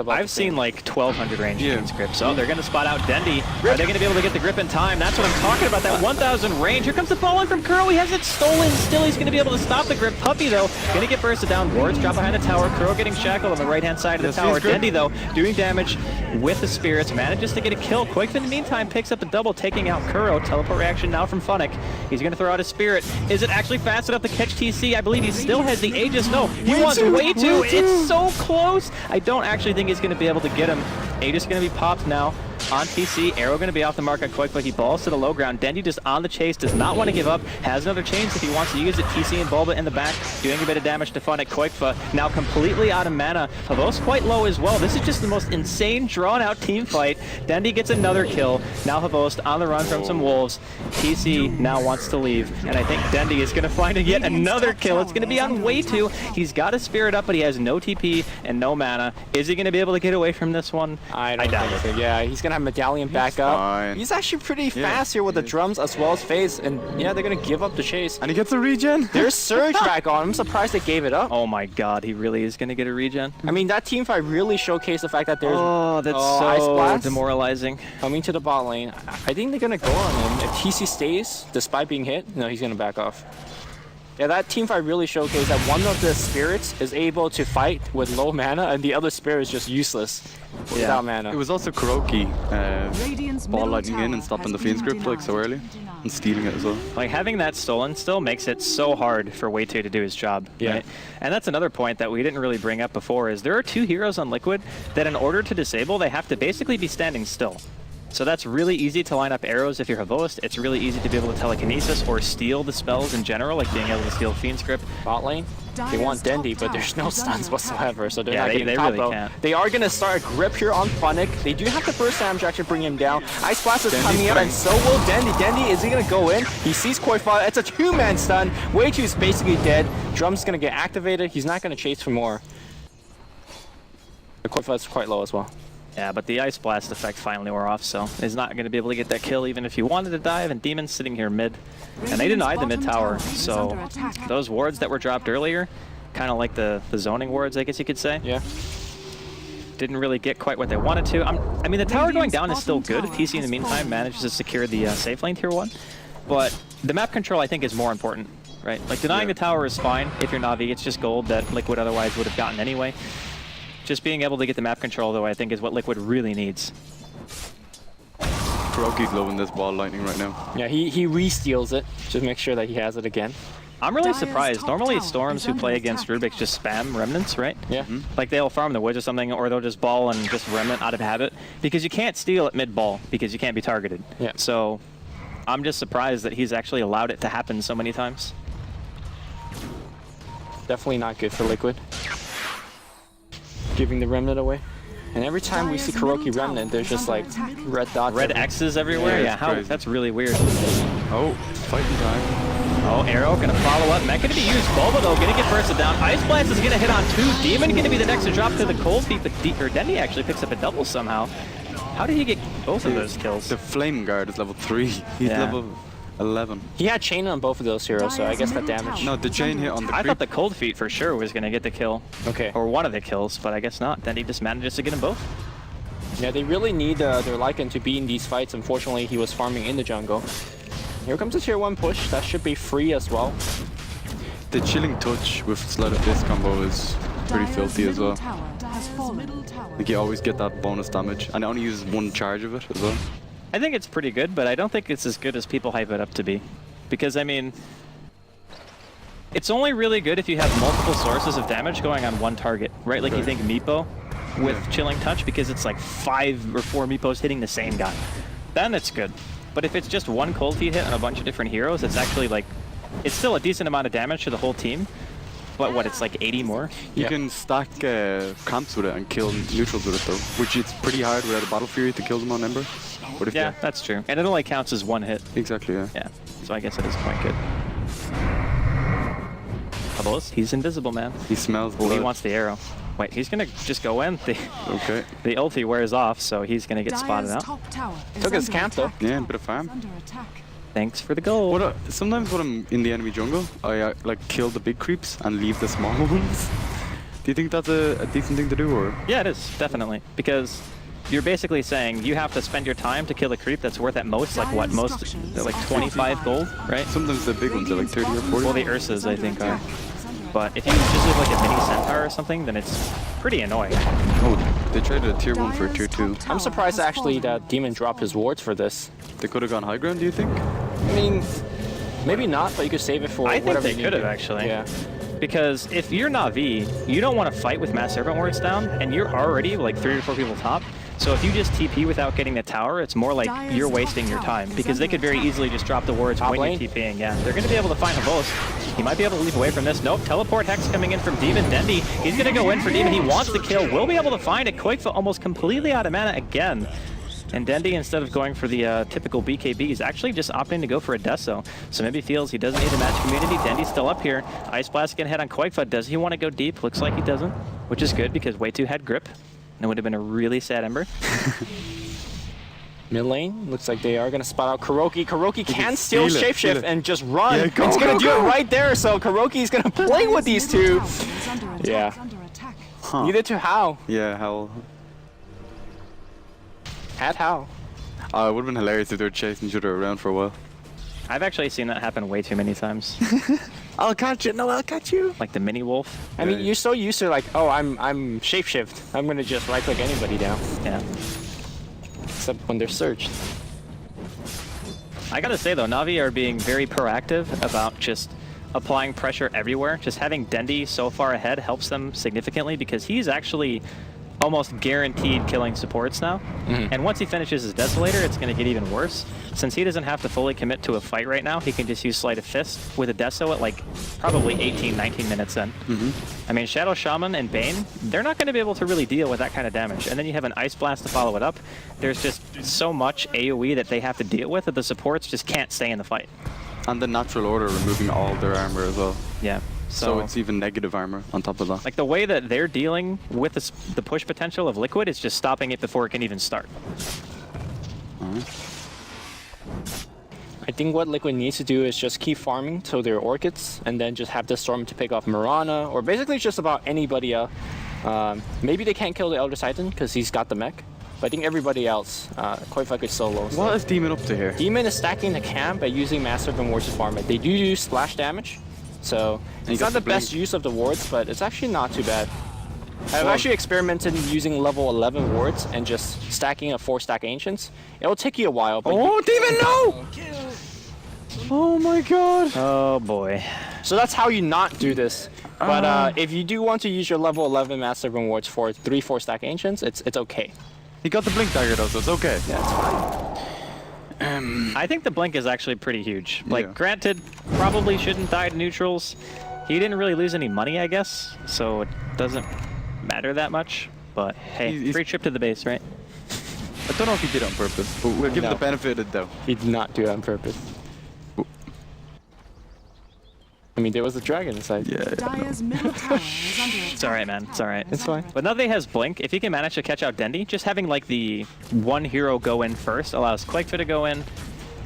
I've seen like 1200 range Yeah. Fiend's grip, so they're going to spot out Dendi. Are they going to be able to get the grip in time? That's what I'm talking about, that 1000 range. Here comes the ball in from Kuro. He has it stolen. Still, he's going to be able to stop the grip. Puppy, though, going to get bursted down. Wards drop behind the tower. Kuro getting shackled on the right-hand side of the tower. Dendi, though, doing damage with the spirits. Manages to get a kill. Quick, in the meantime, picks up the double, taking out Kuro. Teleport reaction now from Funnick. He's going to throw out his spirit. Is it actually fast enough to catch TC? I believe he still has the Aegis. No, he wants way too. It's so close. I don't actually think he's going to be able to get him. Aegis going to be popped now on TC. Arrow going to be off the mark on Quick, but he balls to the low ground. Dendi just on the chase, does not want to give up. Has another chains if he wants to use it. TC and Bulba in the back, doing a bit of damage to Funnick. Koikfa now completely out of mana. Havos quite low as well. This is just the most insane, drawn-out team fight. Dendi gets another kill. Now Havos on the run from some wolves. TC now wants to leave, and I think Dendi is going to find yet another kill. It's going to be on way 2. He's got his spirit up, but he has no TP and no mana. Is he going to be able to get away from this one? I doubt it. Yeah, he's going to have Medallion back up. Fine. He's actually pretty fast here with the drums as well as phase, and yeah, they're going to give up the chase. And he gets a regen. There's Surge back on. I'm surprised they gave it up. Oh my god, he really is going to get a regen? I mean, that team fight really showcased the fact that there's so Ice Blast demoralizing. coming to the bot lane. I think they're going to go on him. If TC stays, despite being hit, no, he's going to back off. Yeah, that team fight really showcased that one of the spirits is able to fight with low mana, and the other spirit is just useless without mana. It was also Kuroki Radiant's ball middle lightning in tower and stopping has the Fiend's been grip like so denied. early and stealing it as well. Like, having that stolen still makes it so hard for Way 2 to do his job. Yeah. Right? And that's another point that we didn't really bring up before, is there are 2 heroes on Liquid that in order to disable, they have to basically be standing still. So that's really easy to line up arrows if you're Havoist. It's really easy to be able to telekinesis or steal the spells in general, like being able to steal Fiend's Grip. Bot lane, they want Dendi, but there's no stuns whatsoever, so they're Yeah, not they getting really combo. can't. They are going to start a grip here on Funnick. They do have the first damage to actually bring him down. Ice Blast is coming out, and so will Dendi. Dendi, is he going to go in? He sees Koifa. It's a 2-man stun. Way 2 is basically dead. Drum's going to get activated. He's not going to chase for more. The Koifa is quite low as well. Yeah, but the Ice Blast effect finally wore off, so he's not going to be able to get that kill even if he wanted to dive, and Demon's sitting here mid. And they denied the mid tower, so those wards that were dropped earlier, kind of like the zoning wards, I guess you could say. Yeah. Didn't really get quite what they wanted to. I mean, the tower going down is still good. TC, in the meantime, manages to secure the safe lane tier 1. But the map control, I think, is more important, right? Like, denying the tower is fine if you're Navi. It's just gold that Liquid otherwise would have gotten anyway. Just being able to get the map control, though, I think is what Liquid really needs. Kuroki's low in this ball lightning right now. Yeah, he re-steals it. Just make sure that he has it again. I'm really Dire's surprised. top Normally, tower Storms is who under play against attack. Rubik's just spam Remnants, right? Yeah. Like, they'll farm the woods or something, or they'll just ball and just Remnant out of habit. Because you can't steal at mid-ball, because you can't be targeted. Yeah. So, I'm just surprised that he's actually allowed it to happen so many times. Definitely not good for Liquid. Giving the Remnant away. And every time we see Kuroki Remnant, there's just like red dots. Red everywhere. X's everywhere? Yeah, Yeah, it's how? crazy. That's really weird. Oh, fighting time. Oh, Arrow gonna follow up. Mech gonna be used. Bulba, though, gonna get bursted down. Ice Blast is gonna hit on 2. Demon gonna be the next to drop to the cold feet, but Dendi actually picks up a double somehow. How did he get both of those kills? The Flame Guard is level 3. He's Yeah. level 11. He had chain on both of those heroes, so I guess that damage. No, the chain hit on the I creep. thought the cold feet for sure was gonna get the kill. Okay. Or one of the kills, but I guess not. Dendi just manages to get them both. Yeah, they really need their Lycan to be in these fights. Unfortunately, he was farming in the jungle. Here comes a tier 1 push. That should be free as well. The Chilling Touch with Sleight of Fist combo is pretty filthy as well. Like, you always get that bonus damage, and it only uses 1 charge of it as well. I think it's pretty good, but I don't think it's as good as people hype it up to be. Because, I mean, it's only really good if you have multiple sources of damage going on one target, right? Like, you think Meepo with Chilling Touch, because it's like 5 or 4 Meepos hitting the same guy. Then it's good. But if it's just one cold feet hit on a bunch of different heroes, it's actually like, it's still a decent amount of damage to the whole team. but what, it's like 80 more? You Yeah. can stack camps with it and kill neutrals with it though, which it's pretty hard without a Battle Fury to kill them on Ember. But if Yeah, they- that's true. And it only counts as one hit. exactly, yeah. Yeah, so I guess it is quite good. Bubbles, he's invisible, man. He smells Oh, he blood. wants the arrow. Wait, he's gonna just go in. Okay. The ulti wears off, so he's gonna get spotted Dyer's out. top tower is Took his under camp, though. attack. Yeah, a bit of farm. Under attack. Thanks for the goal. Sometimes when I'm in the enemy jungle, I like kill the big creeps and leave the small ones. Do you think that's a decent thing to do, or? Yeah, it is, definitely. Because you're basically saying you have to spend your time to kill a creep that's worth at most, like what, most, like 25 gold, right? Sometimes the big ones are like 30 or 40. Well, the Ursas, I think, are. But if you just leave like a mini centaur or something, then it's pretty annoying. Oh, they traded a tier 1 for a tier 2. I'm surprised actually that Demon dropped his wards for this. They could have gone high ground, do you think? I mean, maybe not, but you could save it for I think whatever they you need could have to. actually. Yeah. Because if you're Navi, you don't want to fight with Mass Serpent Wards down, and you're already like 3 or 4 people top. So if you just TP without getting the tower, it's more like you're wasting your time, because they could very easily just drop the wards Top when lane. you're TPing. Yeah, they're going to be able to find Havos. He might be able to leap away from this. Nope, teleport hex coming in from Demon Dendi. He's going to go in for Demon. He wants the kill. Will be able to find it. Quakefoot almost completely out of mana again. And Dendi, instead of going for the typical BKB, is actually just opting to go for a Deso. So maybe feels he doesn't need to match community. Dendi's still up here. Ice Blast can head on Quakefoot. Does he want to go deep? Looks like he doesn't, which is good because Way 2 had grip. And it would have been a really sad Ember. Mid lane, looks like they are going to spot out Kuroki. Kuroki can feel still it, feel shapeshift it. and just run. Yeah, go, it's going go, to do go. it right there, so Kuroki's going to play with these two. Dyer's middle tower is under attack. Yeah. Under attack. Huh. Neither to How. Yeah, hell. At How. It would have been hilarious if they were chasing each other around for a while. I've actually seen that happen way too many times. I'll catch it. No, I'll catch you. Like the mini wolf. I mean, you're so used to like, oh, I'm shapeshift. I'm going to just right click anybody down. Yeah. Except when they're searched. I gotta say though, Navi are being very proactive about just applying pressure everywhere. Just having Dendi so far ahead helps them significantly because he's actually almost guaranteed killing supports now. And once he finishes his Desolator, it's going to get even worse. Since he doesn't have to fully commit to a fight right now, he can just use Sleight of Fist with a Deso at like probably 18, 19 minutes in. I mean, Shadow Shaman and Bane, they're not going to be able to really deal with that kind of damage. And then you have an Ice Blast to follow it up. There's just so much AoE that they have to deal with that the supports just can't stay in the fight. And the natural order removing all of their armor as well. Yeah. So it's even negative armor on top of that. Like the way that they're dealing with the push potential of Liquid is just stopping it before it can even start. I think what Liquid needs to do is just keep farming till their orchids and then just have the Storm to pick off Mirana or basically just about anybody else. Maybe they can't kill the Elder Titan because he's got the mech. But I think everybody else, Quakefoot is solo. So. What is Demon up to here? Demon is stacking the camp by using Master of Wards to farm it. They do use splash damage, so it's got not the the best blink. use of the wards, but it's actually not too bad. I've actually experimented using level 11 wards and just stacking a 4-stack Ancients. It'll take you a while, but Oh, Demon, no! Oh my god. Oh boy. so that's how you not do this. But if you do want to use your level 11 Master of Wards for 3 4-stack Ancients, it's okay. He got the blink dagger though, so it's okay. Yeah, it's fine. I think the blink is actually pretty huge. Like, Yeah. granted, probably shouldn't die to neutrals. He didn't really lose any money, I guess, so it doesn't matter that much. But hey, He's- free trip to the base, right? I don't know if he did it on purpose, but we'll give him No. the benefit of the doubt. He did not do it on purpose. I mean, there was a dragon inside. Yeah. Dyer's middle tower is under attack. It's alright, man. It's alright. It's fine. But now that he has blink, if he can manage to catch out Dendi, just having like the one hero go in first allows Quakefoot to go in.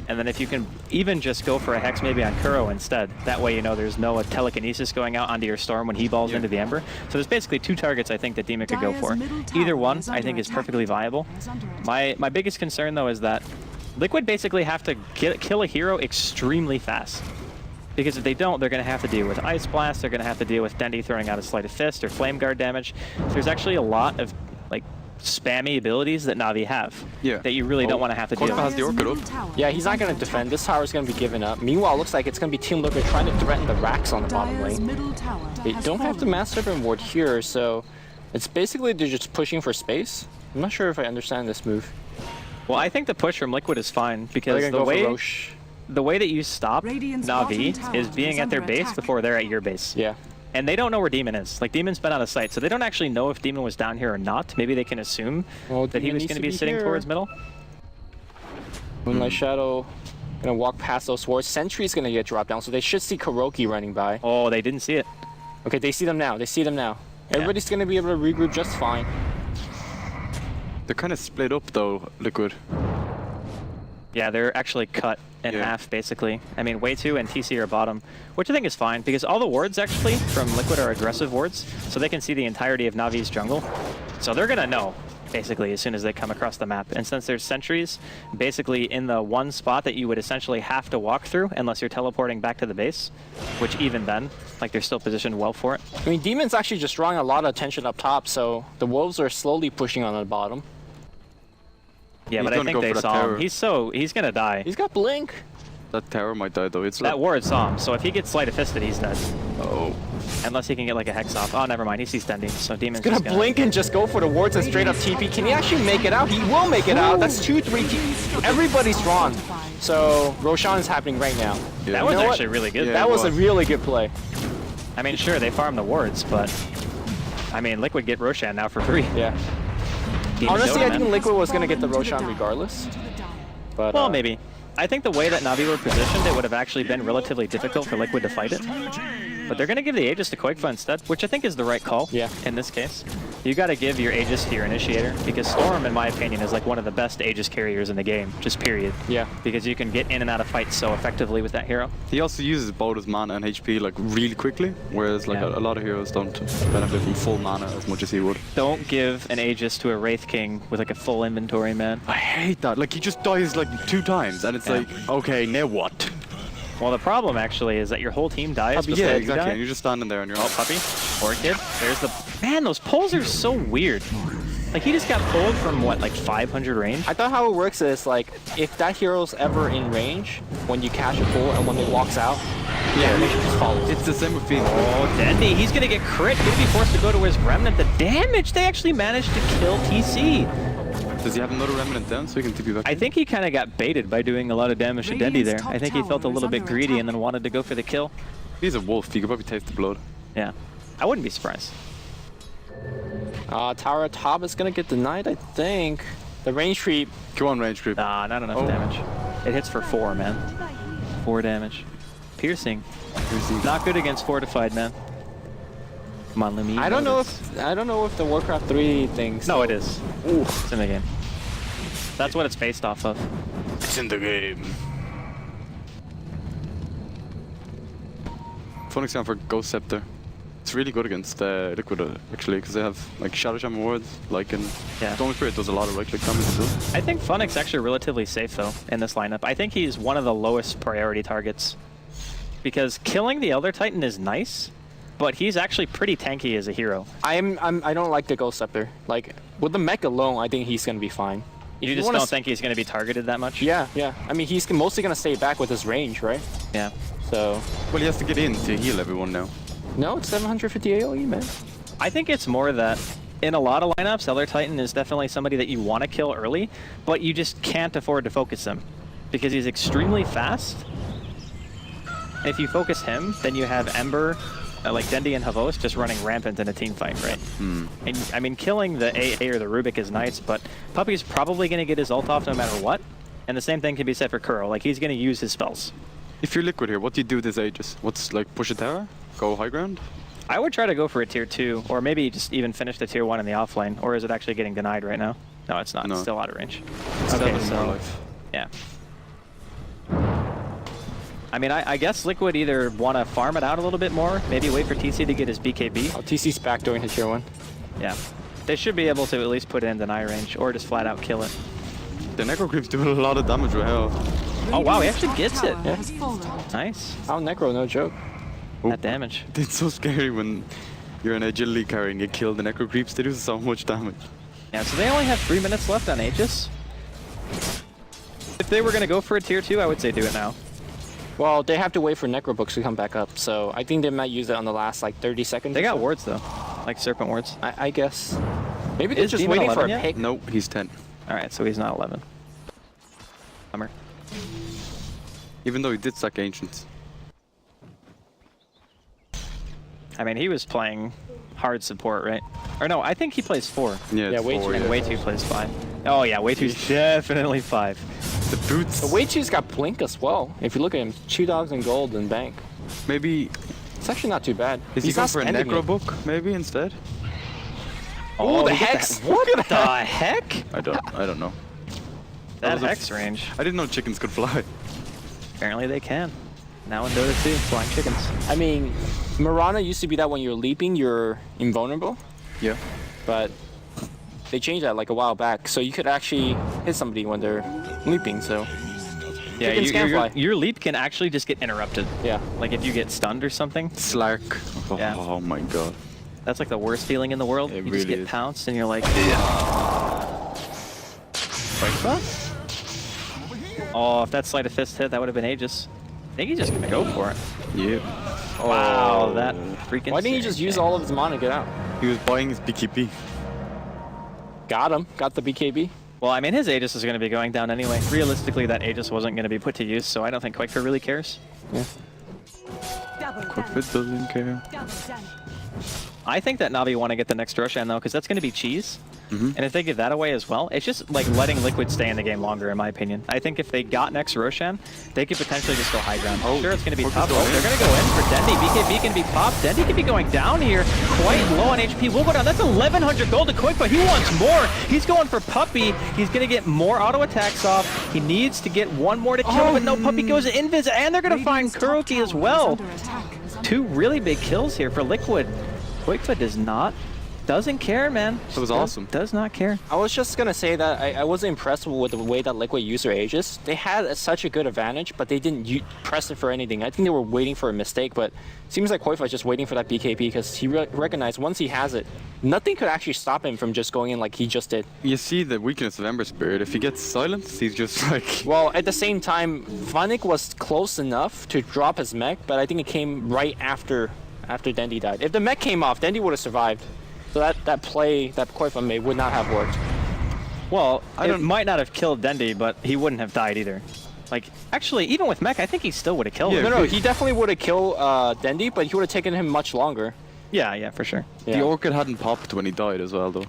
And then if you can even just go for a Hex maybe on Kuro instead, that way you know there's no telekinesis going out onto your Storm when he balls into the Ember. So there's basically 2 targets I think that Demon could go Dyer's for. middle tower Either one is I under think is attack. perfectly viable. Is under attack. My biggest concern though is that Liquid basically have to kill a hero extremely fast. Because if they don't, they're going to have to deal with Ice Blast, they're going to have to deal with Dendi throwing out a Sleight of Fist or Flame Guard damage. There's actually a lot of like spammy abilities that Navi have that you really don't want to have to deal Quakefoot has with. the Orchid Dyer's up. middle tower Yeah, he's not going to defend. This tower is going to be given up. Meanwhile, it looks like it's going to be Team Liquid trying to threaten the racks on the bottom Dyer's lane. middle tower They has don't have the fallen. Master Serpent Ward here, so it's basically they're just pushing for space. I'm not sure if I understand this move. Well, I think the push from Liquid is fine They're because going to go for Roche. the way that you stop Radiant's bottom Navi tower is being is at their under base attack. before they're at your base. Yeah. And they don't know where Demon is. Like, Demon's been out of sight, so they don't actually know if Demon was down here or not. Maybe they can assume that he was going to be sitting towards middle. Moonlight Shadow gonna walk past those swords. Sentry's gonna get dropped down, so they should see Kuroki running by. Oh, they didn't see it. Okay, they see them now. They see them now. Everybody's gonna be able to regroup just fine. They're kind of split up though, Liquid. Yeah, they're actually cut in half, basically. I mean, Way2 and TC are bottom, which I think is fine, because all the wards, actually, from Liquid are aggressive wards, so they can see the entirety of Navi's jungle. So they're gonna know, basically, as soon as they come across the map. And since there's sentries, basically in the one spot that you would essentially have to walk through, unless you're teleporting back to the base, which even then, like, they're still positioned well for it. I mean, Demon's actually just drawing a lot of attention up top, so the Wolves are slowly pushing on the bottom. Yeah, He's but I gonna think go they for that saw tower. him. He's gonna die. He's got Blink. That tower might die though. It's That like, ward saw him, so if he gets sleight of fisted, he's dead. oh, Unless he can get like a hex off. Oh, never mind. He sees Dendi, so Demon's Gonna just gonna blink and just go for the wards and straight up TP. Can he actually make it out? He will make it out. That's 2-3 TP. Everybody's drawn. So Roshan is happening right now. yeah. That was You know what? actually really good. Yeah. That was a was. really good play. I mean, sure, they farm the wards, but I mean, Liquid get Roshan now for free. Yeah. Demon Honestly, Dota, I think man. Liquid was gonna get the Roshan regardless. But Well, maybe. I think the way that Navi were positioned, it would have actually been relatively difficult for Liquid to fight it. But they're going to give the Aegis to Koikfa instead, which I think is the right call in this case. You got to give your Aegis to your Initiator, because Storm, in my opinion, is like one of the best Aegis carriers in the game, just period. Yeah. Because you can get in and out of fights so effectively with that hero. He also uses both his mana and HP like really quickly, whereas like a lot of heroes don't benefit from full mana as much as he would. Don't give an Aegis to a Wraith King with like a full inventory, man. I hate that. Like he just dies like 2 times, and it's like, okay, now what? Well, the problem actually is that your whole team dies before Yeah, you exactly. die. And you're just standing there and you're Oh, puppy. Orchid. There's the... Man, those pulls are so weird. Like, he just got pulled from, what, like 500 range? I thought how it works is like if that hero's ever in range when you catch a pull and when it walks out, the animation just follows. It's the same with Phoenix. Oh, Dendi, he's gonna get crit. He's gonna be forced to go to his Remnant. The damage! They actually managed to kill TC. Does he have another remnant down so he can TP back? I think he kind of got baited by doing a lot of damage to Dendi there. I think he felt a little bit greedy and then wanted to go for the kill. He's a wolf. He could probably taste the blood. Yeah. I wouldn't be surprised. Tower top is gonna get denied, I think. The range creep. Come on, range creep. Nah, not enough damage. It hits for 4, man. 4 damage. Piercing. Not good against fortified, man. Come on, Lumi. I don't know if the Warcraft 3 thing. No, it is. It's in the game. That's what it's based off of. It's in the game. Fun example for Ghost Scepter. It's really good against Liquid actually, because they have like Shadow Shaman wards, like and Storm Spirit does a lot of right click damage as well. I think Funnick's actually relatively safe though in this lineup. I think he's one of the lowest priority targets because killing the Elder Titan is nice, but he's actually pretty tanky as a hero. I don't like the Ghost Scepter. Like with the mech alone, I think he's gonna be fine. You just don't think he's going to be targeted that much? Yeah, yeah. I mean, he's mostly gonna stay back with his range, right? Yeah. So. Well, he has to get in to heal everyone now. No, it's 750 AoE, man. I think it's more that in a lot of lineups, Elder Titan is definitely somebody that you want to kill early, but you just can't afford to focus him because he's extremely fast. And if you focus him, then you have Ember, like Dendi and Havos just running rampant in a team fight, right? And I mean, killing the AA or the Rubik is nice, but Puppy's probably going to get his ult off no matter what. And the same thing can be said for Kuro. Like, he's going to use his spells. If you're Liquid here, what do you do with this Aegis? What's like push a tower? Go high ground? I would try to go for a tier 2, or maybe just even finish the tier 1 in the offlane. Or is it actually getting denied right now? No, it's not. No. It's still out of range. It's Okay, 7 more life. yeah. I mean, I guess Liquid either want to farm it out a little bit more, maybe wait for TC to get his BKB. Oh, TC's back during his tier 1. Yeah. They should be able to at least put it in deny range, or just flat out kill it. The Necro Creep's doing a lot of damage right now. Oh wow, he actually gets it. Yeah. Nice. Oh, Necro, no joke. That damage. It's so scary when you're an agility carry and you kill the Necro Creeps. They do so much damage. Yeah, so they only have 3 minutes left on Aegis. If they were going to go for a tier 2, I would say do it now. Well, they have to wait for Necro Books to come back up, so I think they might use it on the last like 30 seconds. They or got so. wards though, like serpent wards. I guess. Maybe they're Is just Demon waiting for 11 a yet? pick. No, he's 10. Alright, so he's not 11. Bummer. Even though he did sack Ancients. I mean, he was playing hard support, right? Or no, I think he plays 4. Yeah, Yeah, it's way 4, too. And yeah. Way 2 plays 5. Oh yeah, Way 2's definitely 5. The boots. The Way 2's got Blink as well. If you look at him, 2 dogs in gold and bank. Maybe It's actually not too bad. is he He's going not for a spending necro it. book maybe instead? Oh, the look at hex! that. What the heck? I don't know. That was a hex range. I didn't know chickens could fly. Apparently they can. Now in Dota 2, flying chickens. I mean, Mirana used to be that when you're leaping, you're invulnerable. Yeah. But they changed that like a while back, so you could actually hit somebody when they're leaping. So Yeah, Chickens can fly. your leap can actually just get interrupted. yeah, Like if you get stunned or something, Slark. Oh, Yeah. oh my god. that's like the worst feeling in the world. It You just really get is. pounced and you're like, oh, if that sleight of fist hit, that would have been Aegis. I think he's just gonna go for it. Yeah. Wow, that freaking. why didn't he just use all of his mana to get out? He was buying his BKB. Got him. Got the BKB. Well, I mean, his Aegis is going to be going down anyway. Realistically, that Aegis wasn't going to be put to use, so I don't think Quaker really cares. Quickfit doesn't care. I think that Navi want to get the next Roshan, though, because that's going to be cheese. And if they give that away as well, it's just like letting Liquid stay in the game longer, in my opinion. I think if they got next Roshan, they could potentially just go high ground. Oh, Sure, it's going to be Quaker's tough. going Oh, in. they're going to go in for Dendi. BKB can be popped. Dendi can be going down here. Quite low on HP. Will go down. That's 1,100 gold to Quick, but he wants more. He's going for Puppy. He's going to get more auto attacks off. He needs to get one more to kill him, but no, Puppy goes invis, and they're going to find Kuroki as well. 2 really big kills here for Liquid. Quickfoot doesn't care, man. That was awesome. Does not care. I was just gonna say that I wasn't impressed with the way that Liquid used their Aegis. They had such a good advantage, but they didn't press it for anything. I think they were waiting for a mistake, but it seems like Koifa was just waiting for that BKB because he recognized once he has it, nothing could actually stop him from just going in like he just did. You see the weakness of Ember Spirit. If he gets silenced, he's just like... Well, at the same time, Vanik was close enough to drop his mech, but I think it came right after Dendi died. If the mech came off, Dendi would have survived. So that play that Koifa made would not have worked. Well, it might not have killed Dendi, but he wouldn't have died either. Like, actually, even with mech, I think he still would have killed him. No, he definitely would have killed Dendi, but he would have taken him much longer. Yeah, for sure. Yeah. The Orchid hadn't popped when he died as well, though.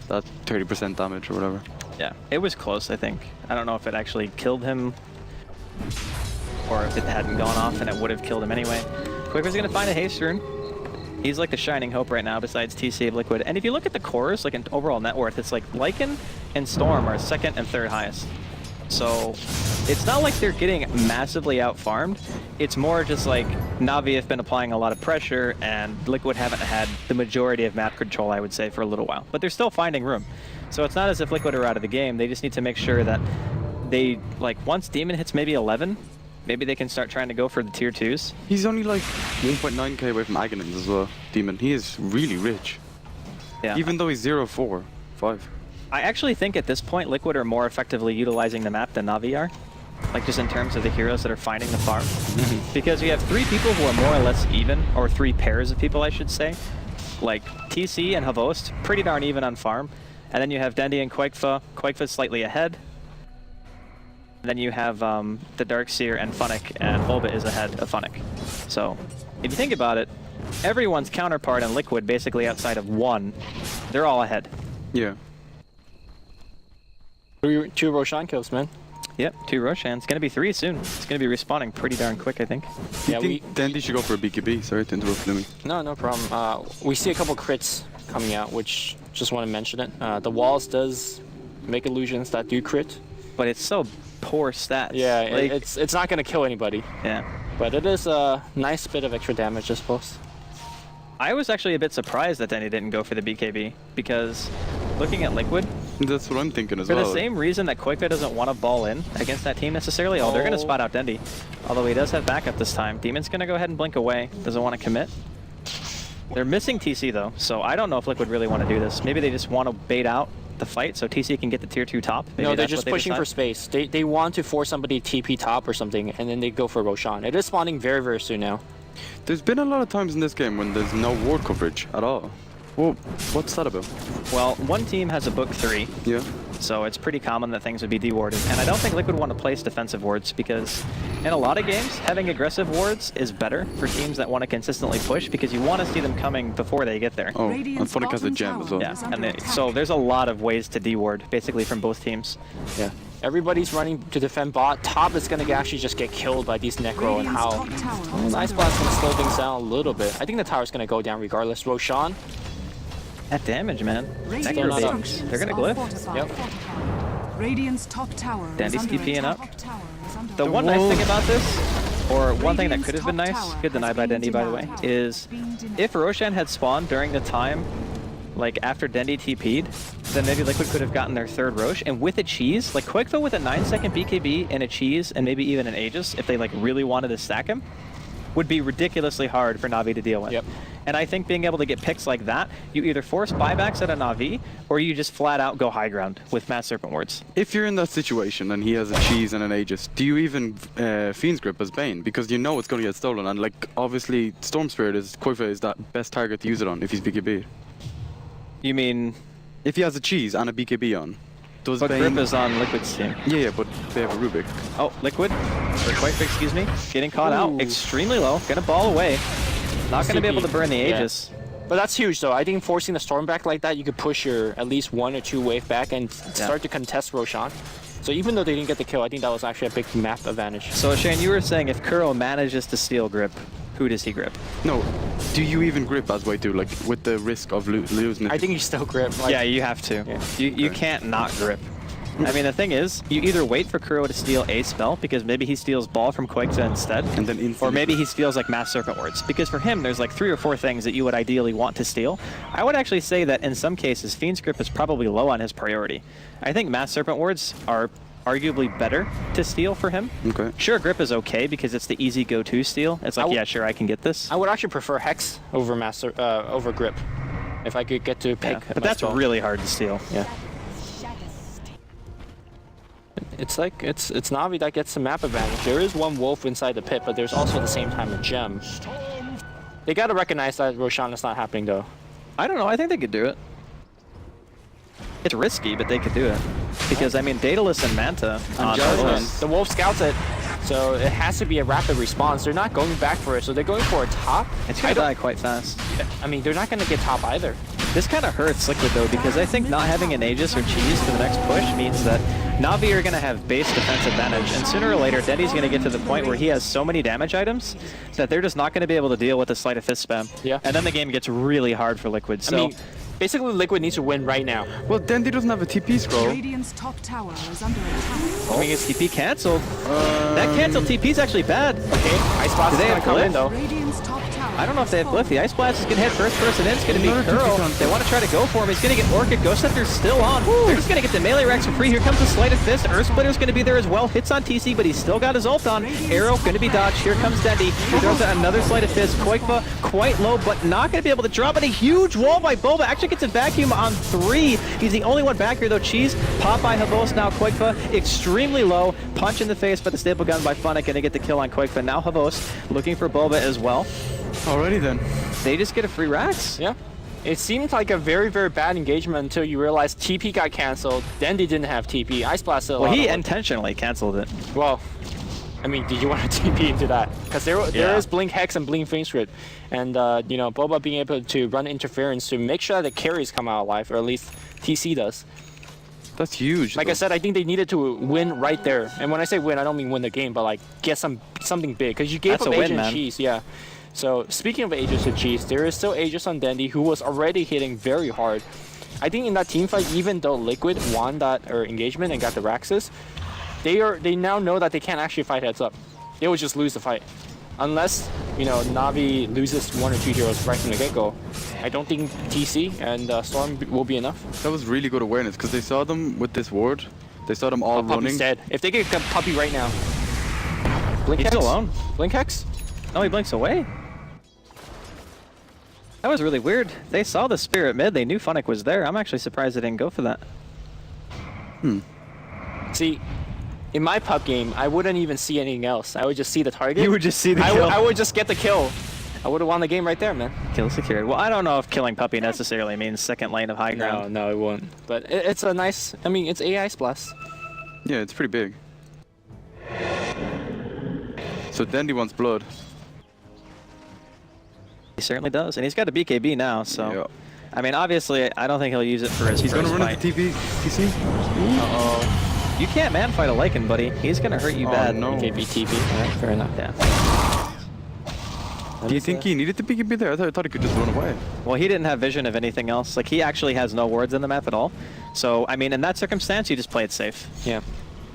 That 30% damage or whatever. Yeah, it was close, I think. I don't know if it actually killed him or if it hadn't gone off and it would have killed him anyway. Quaker's going to find a haste rune. He's like the shining hope right now besides TC of Liquid. And if you look at the cores, like in overall net worth, it's like Lycan and Storm are second and third highest. So it's not like they're getting massively out-farmed. It's more just like Navi have been applying a lot of pressure and Liquid haven't had the majority of map control, I would say, for a little while. But they're still finding room. So it's not as if Liquid are out of the game. They just need to make sure that they, like, once Demon hits maybe 11, maybe they can start trying to go for the tier 2s. He's only like 1.9k away from Aghanim's as well, Demon. He is really rich. Yeah. Even though he's 0-4, 5. I actually think at this point, Liquid are more effectively utilizing the map than Navi are. Like, just in terms of the heroes that are finding the farm. Because you have 3 people who are more or less even, or 3 pairs of people, I should say. Like, TC and Havost, pretty darn even on farm. And then you have Dendi and Quakefa. Quakefa's slightly ahead. And then you have the Darkseer and Funnick, and Volbit is ahead of Funnick. So, if you think about it, everyone's counterpart in Liquid, basically outside of 1, they're all ahead. Yeah. 2 Roshan kills, man. Yep, 2 Roshans. Gonna be 3 soon. It's gonna be respawning pretty darn quick, I think. Do Yeah, you think Dendi should go for a BKB? Sorry to interrupt, Lumi. No problem. We see a couple crits coming out, which just want to mention it. The walls does make illusions that do crit. But it's so poor stats. Yeah, like, it's not gonna kill anybody, yeah. but it is a nice bit of extra damage, I suppose. I was actually a bit surprised that Denny didn't go for the BKB, because looking at Liquid, That's what I'm thinking as for well. the same reason that Quakefa doesn't want to ball in against that team necessarily, they're going to spot out Dendi. Although he does have backup this time. Demon's going to go ahead and blink away, doesn't want to commit. They're missing TC though, so I don't know if Liquid really want to do this. Maybe they just want to bait out the fight so TC can get the tier 2 top. Maybe No, they're that's just what pushing for decide. space. They want to force somebody to TP top or something, and then they go for Roshan. It is spawning very, very soon now. There's been a lot of times in this game when there's no ward coverage at all. Well, what's that about? Well, one team has a book 3, Yeah. So it's pretty common that things would be dewarded. And I don't think Liquid want to place defensive wards because in a lot of games, having aggressive wards is better for teams that want to consistently push because you want to see them coming before they get there. Oh, and Funnick has a gem as well. Yeah, and so there's a lot of ways to deward, basically from both teams. Yeah. Everybody's running to defend bot. Top is going to actually just get killed by these Necro and how Ice Blast is going to slow things down a little bit. I think the tower's going to go down regardless. Roshan. That damage, man. Still not up. They're going to glyph. Yep. Radiant's top tower Dendi's is under TPing up. attack. Top tower is under The attack. one nice thing about this, or one thing that could have been nice, good denied by Dendi by the way, is if Roshan had spawned during the time, like after Dendi TP'd, then maybe Liquid could have gotten their third Rosh, and with a cheese, like Quakefoe with a 9-second BKB and a cheese, and maybe even an Aegis, if they like really wanted to stack him, would be ridiculously hard for Navi to deal with. Yep. And I think being able to get picks like that, you either force buybacks at a Navi, or you just flat out go high ground with Mass Serpent Wards. If you're in that situation and he has a cheese and an Aegis, do you even Fiend's Grip as Bane? Because you know it's going to get stolen, and like obviously Storm Spirit is Quakefoe is that best target to use it on if he's BKB. You mean, If he has a cheese and a BKB on, does but Bane... Grip is on Liquid's team. Yeah, but they have a Rubik. Oh, Liquid, or Quakefoe, excuse me, getting caught out, extremely low, gonna ball away. Not gonna be able to burn the Aegis. But that's huge though. I think forcing the Storm back like that, you could push your at least 1 or 2 wave back and start to contest Roshan. So even though they didn't get the kill, I think that was actually a big map advantage. So Shane, you were saying if Kuro manages to steal Grip, who does he grip? No, do you even grip as way too, like with the risk of losing it? I think you still grip. Like, Yeah, you have to. Yeah. You can't not grip. I mean, the thing is, you either wait for Kuro to steal a spell, because maybe he steals Ball from Quakefoe instead, And then or instantly maybe he steals like Mass Serpent Wards, because for him, there's like 3 or 4 things that you would ideally want to steal. I would actually say that in some cases, Fiend's Grip is probably low on his priority. I think Mass Serpent Wards are arguably better to steal for him. Okay. Sure, Grip is okay because it's the easy go-to steal. It's like, yeah, sure, I can get this. I would actually prefer Hex over over Grip, if I could get to pick. Yeah, but my that's spell. really hard to steal. Yeah. It's like it's Navi that gets the map advantage. There is one wolf inside the pit, but there's also at the same time a gem. They gotta recognize that Roshan is not happening though. I don't know. I think they could do it. It's risky, but they could do it. Because, I mean, Daedalus and Manta on The wolf scouts it, so it has to be a rapid response. They're not going back for it, so they're going for a top. It's going to die quite fast. I mean, they're not going to get top either. This kind of hurts Liquid, though, because I think not having an Aegis or cheese for the next push means that Navi are going to have base defense advantage, and sooner or later, Dendi's going to get to the point where he has so many damage items that they're just not going to be able to deal with the Sleight of Fist spam. Yeah. And then the game gets really hard for Liquid. So I mean, basically, Liquid needs to win right now. Well, Dendi doesn't have a TP scroll. Radiant's top tower is under attack. I mean, it's TP canceled. That canceled TP is actually bad. Okay, Ice Blast Do is they gonna have come in glyph? though. Radiant's top tower. I don't know if they have Glyph. The Ice Blast is going to hit first person in. It's going to be Another Kuro. TP concept. They want to try to go for him. He's going to get Orchid. Ghost Scepter's still on. They're just going to get the melee racks for free. Here comes the Sleight of Fist. Earth Splitter's going to be there as well. Hits on TC, but he's still got his ult on. Arrow going to be dodged. Here comes Dendi. He throws out another Sleight of Fist. Quakefoe quite low, but not going to be able to drop it. A huge wall by Boba. Actually gets a vacuum on 3. He's the only one back here, though. Cheese. Pop by Havos. Now Quakefoe extremely low. Punch in the face, but the staple gun by Funnick going to get the kill on Quakefoe. Now Havos looking for Boba as well. Alrighty then. They just get a free racks. Yeah. It seemed like a very, very bad engagement until you realize TP got canceled. Dendi didn't have TP. Ice Blast still. Well, he intentionally canceled it. Well, I mean, did you want to TP into that? Because there is Blink Hex and Blink Fiend Script, and you know, Boba being able to run interference to make sure that the carries come out alive, or at least TC does. That's huge. Like I said, I think they needed to win right there. And when I say win, I don't mean win the game, but like get something big. Because you gave That's up a win, Aegis man. and Cheese, yeah. So speaking of Aegis and Cheese, there is still Aegis on Dendi, who was already hitting very hard. I think in that team fight, even though Liquid won that engagement and got the Raxus, they now know that they can't actually fight heads up. They will just lose the fight. Unless, you know, Navi loses 1 or 2 heroes right from the get-go. I don't think TC and Storm will be enough. That was really good awareness because they saw them with this ward. They saw them all running. Puppy's dead. If they get Puppy right now. Blink He's Hex? still alone. Blink Hex? No, he blinks away. That was really weird. They saw the Spirit mid. They knew Funnick was there. I'm actually surprised they didn't go for that. See, in my pub game, I wouldn't even see anything else. I would just see the target. You would just see the kill. I would just get the kill. I would have won the game right there, man. Kill secured. Well, I don't know if killing Puppy necessarily means second lane of high No, ground. no, it won't. But it's a nice. I mean, it's AI plus. Yeah, it's pretty big. So Dendi wants blood. He certainly does, and he's got a BKB now, so... Yeah. I mean, obviously, I don't think he'll use it for his He's first gonna run fight. into TC. Uh-oh. You can't man fight a Lycan, buddy. He's gonna hurt you Oh, bad. no. BKB TP. Alright, fair enough. Yeah. Do you think he needed the BKB there? I thought he could just run away. Well, he didn't have vision of anything else. Like, he actually has no wards in the map at all. So, I mean, in that circumstance, you just play it safe. Yeah.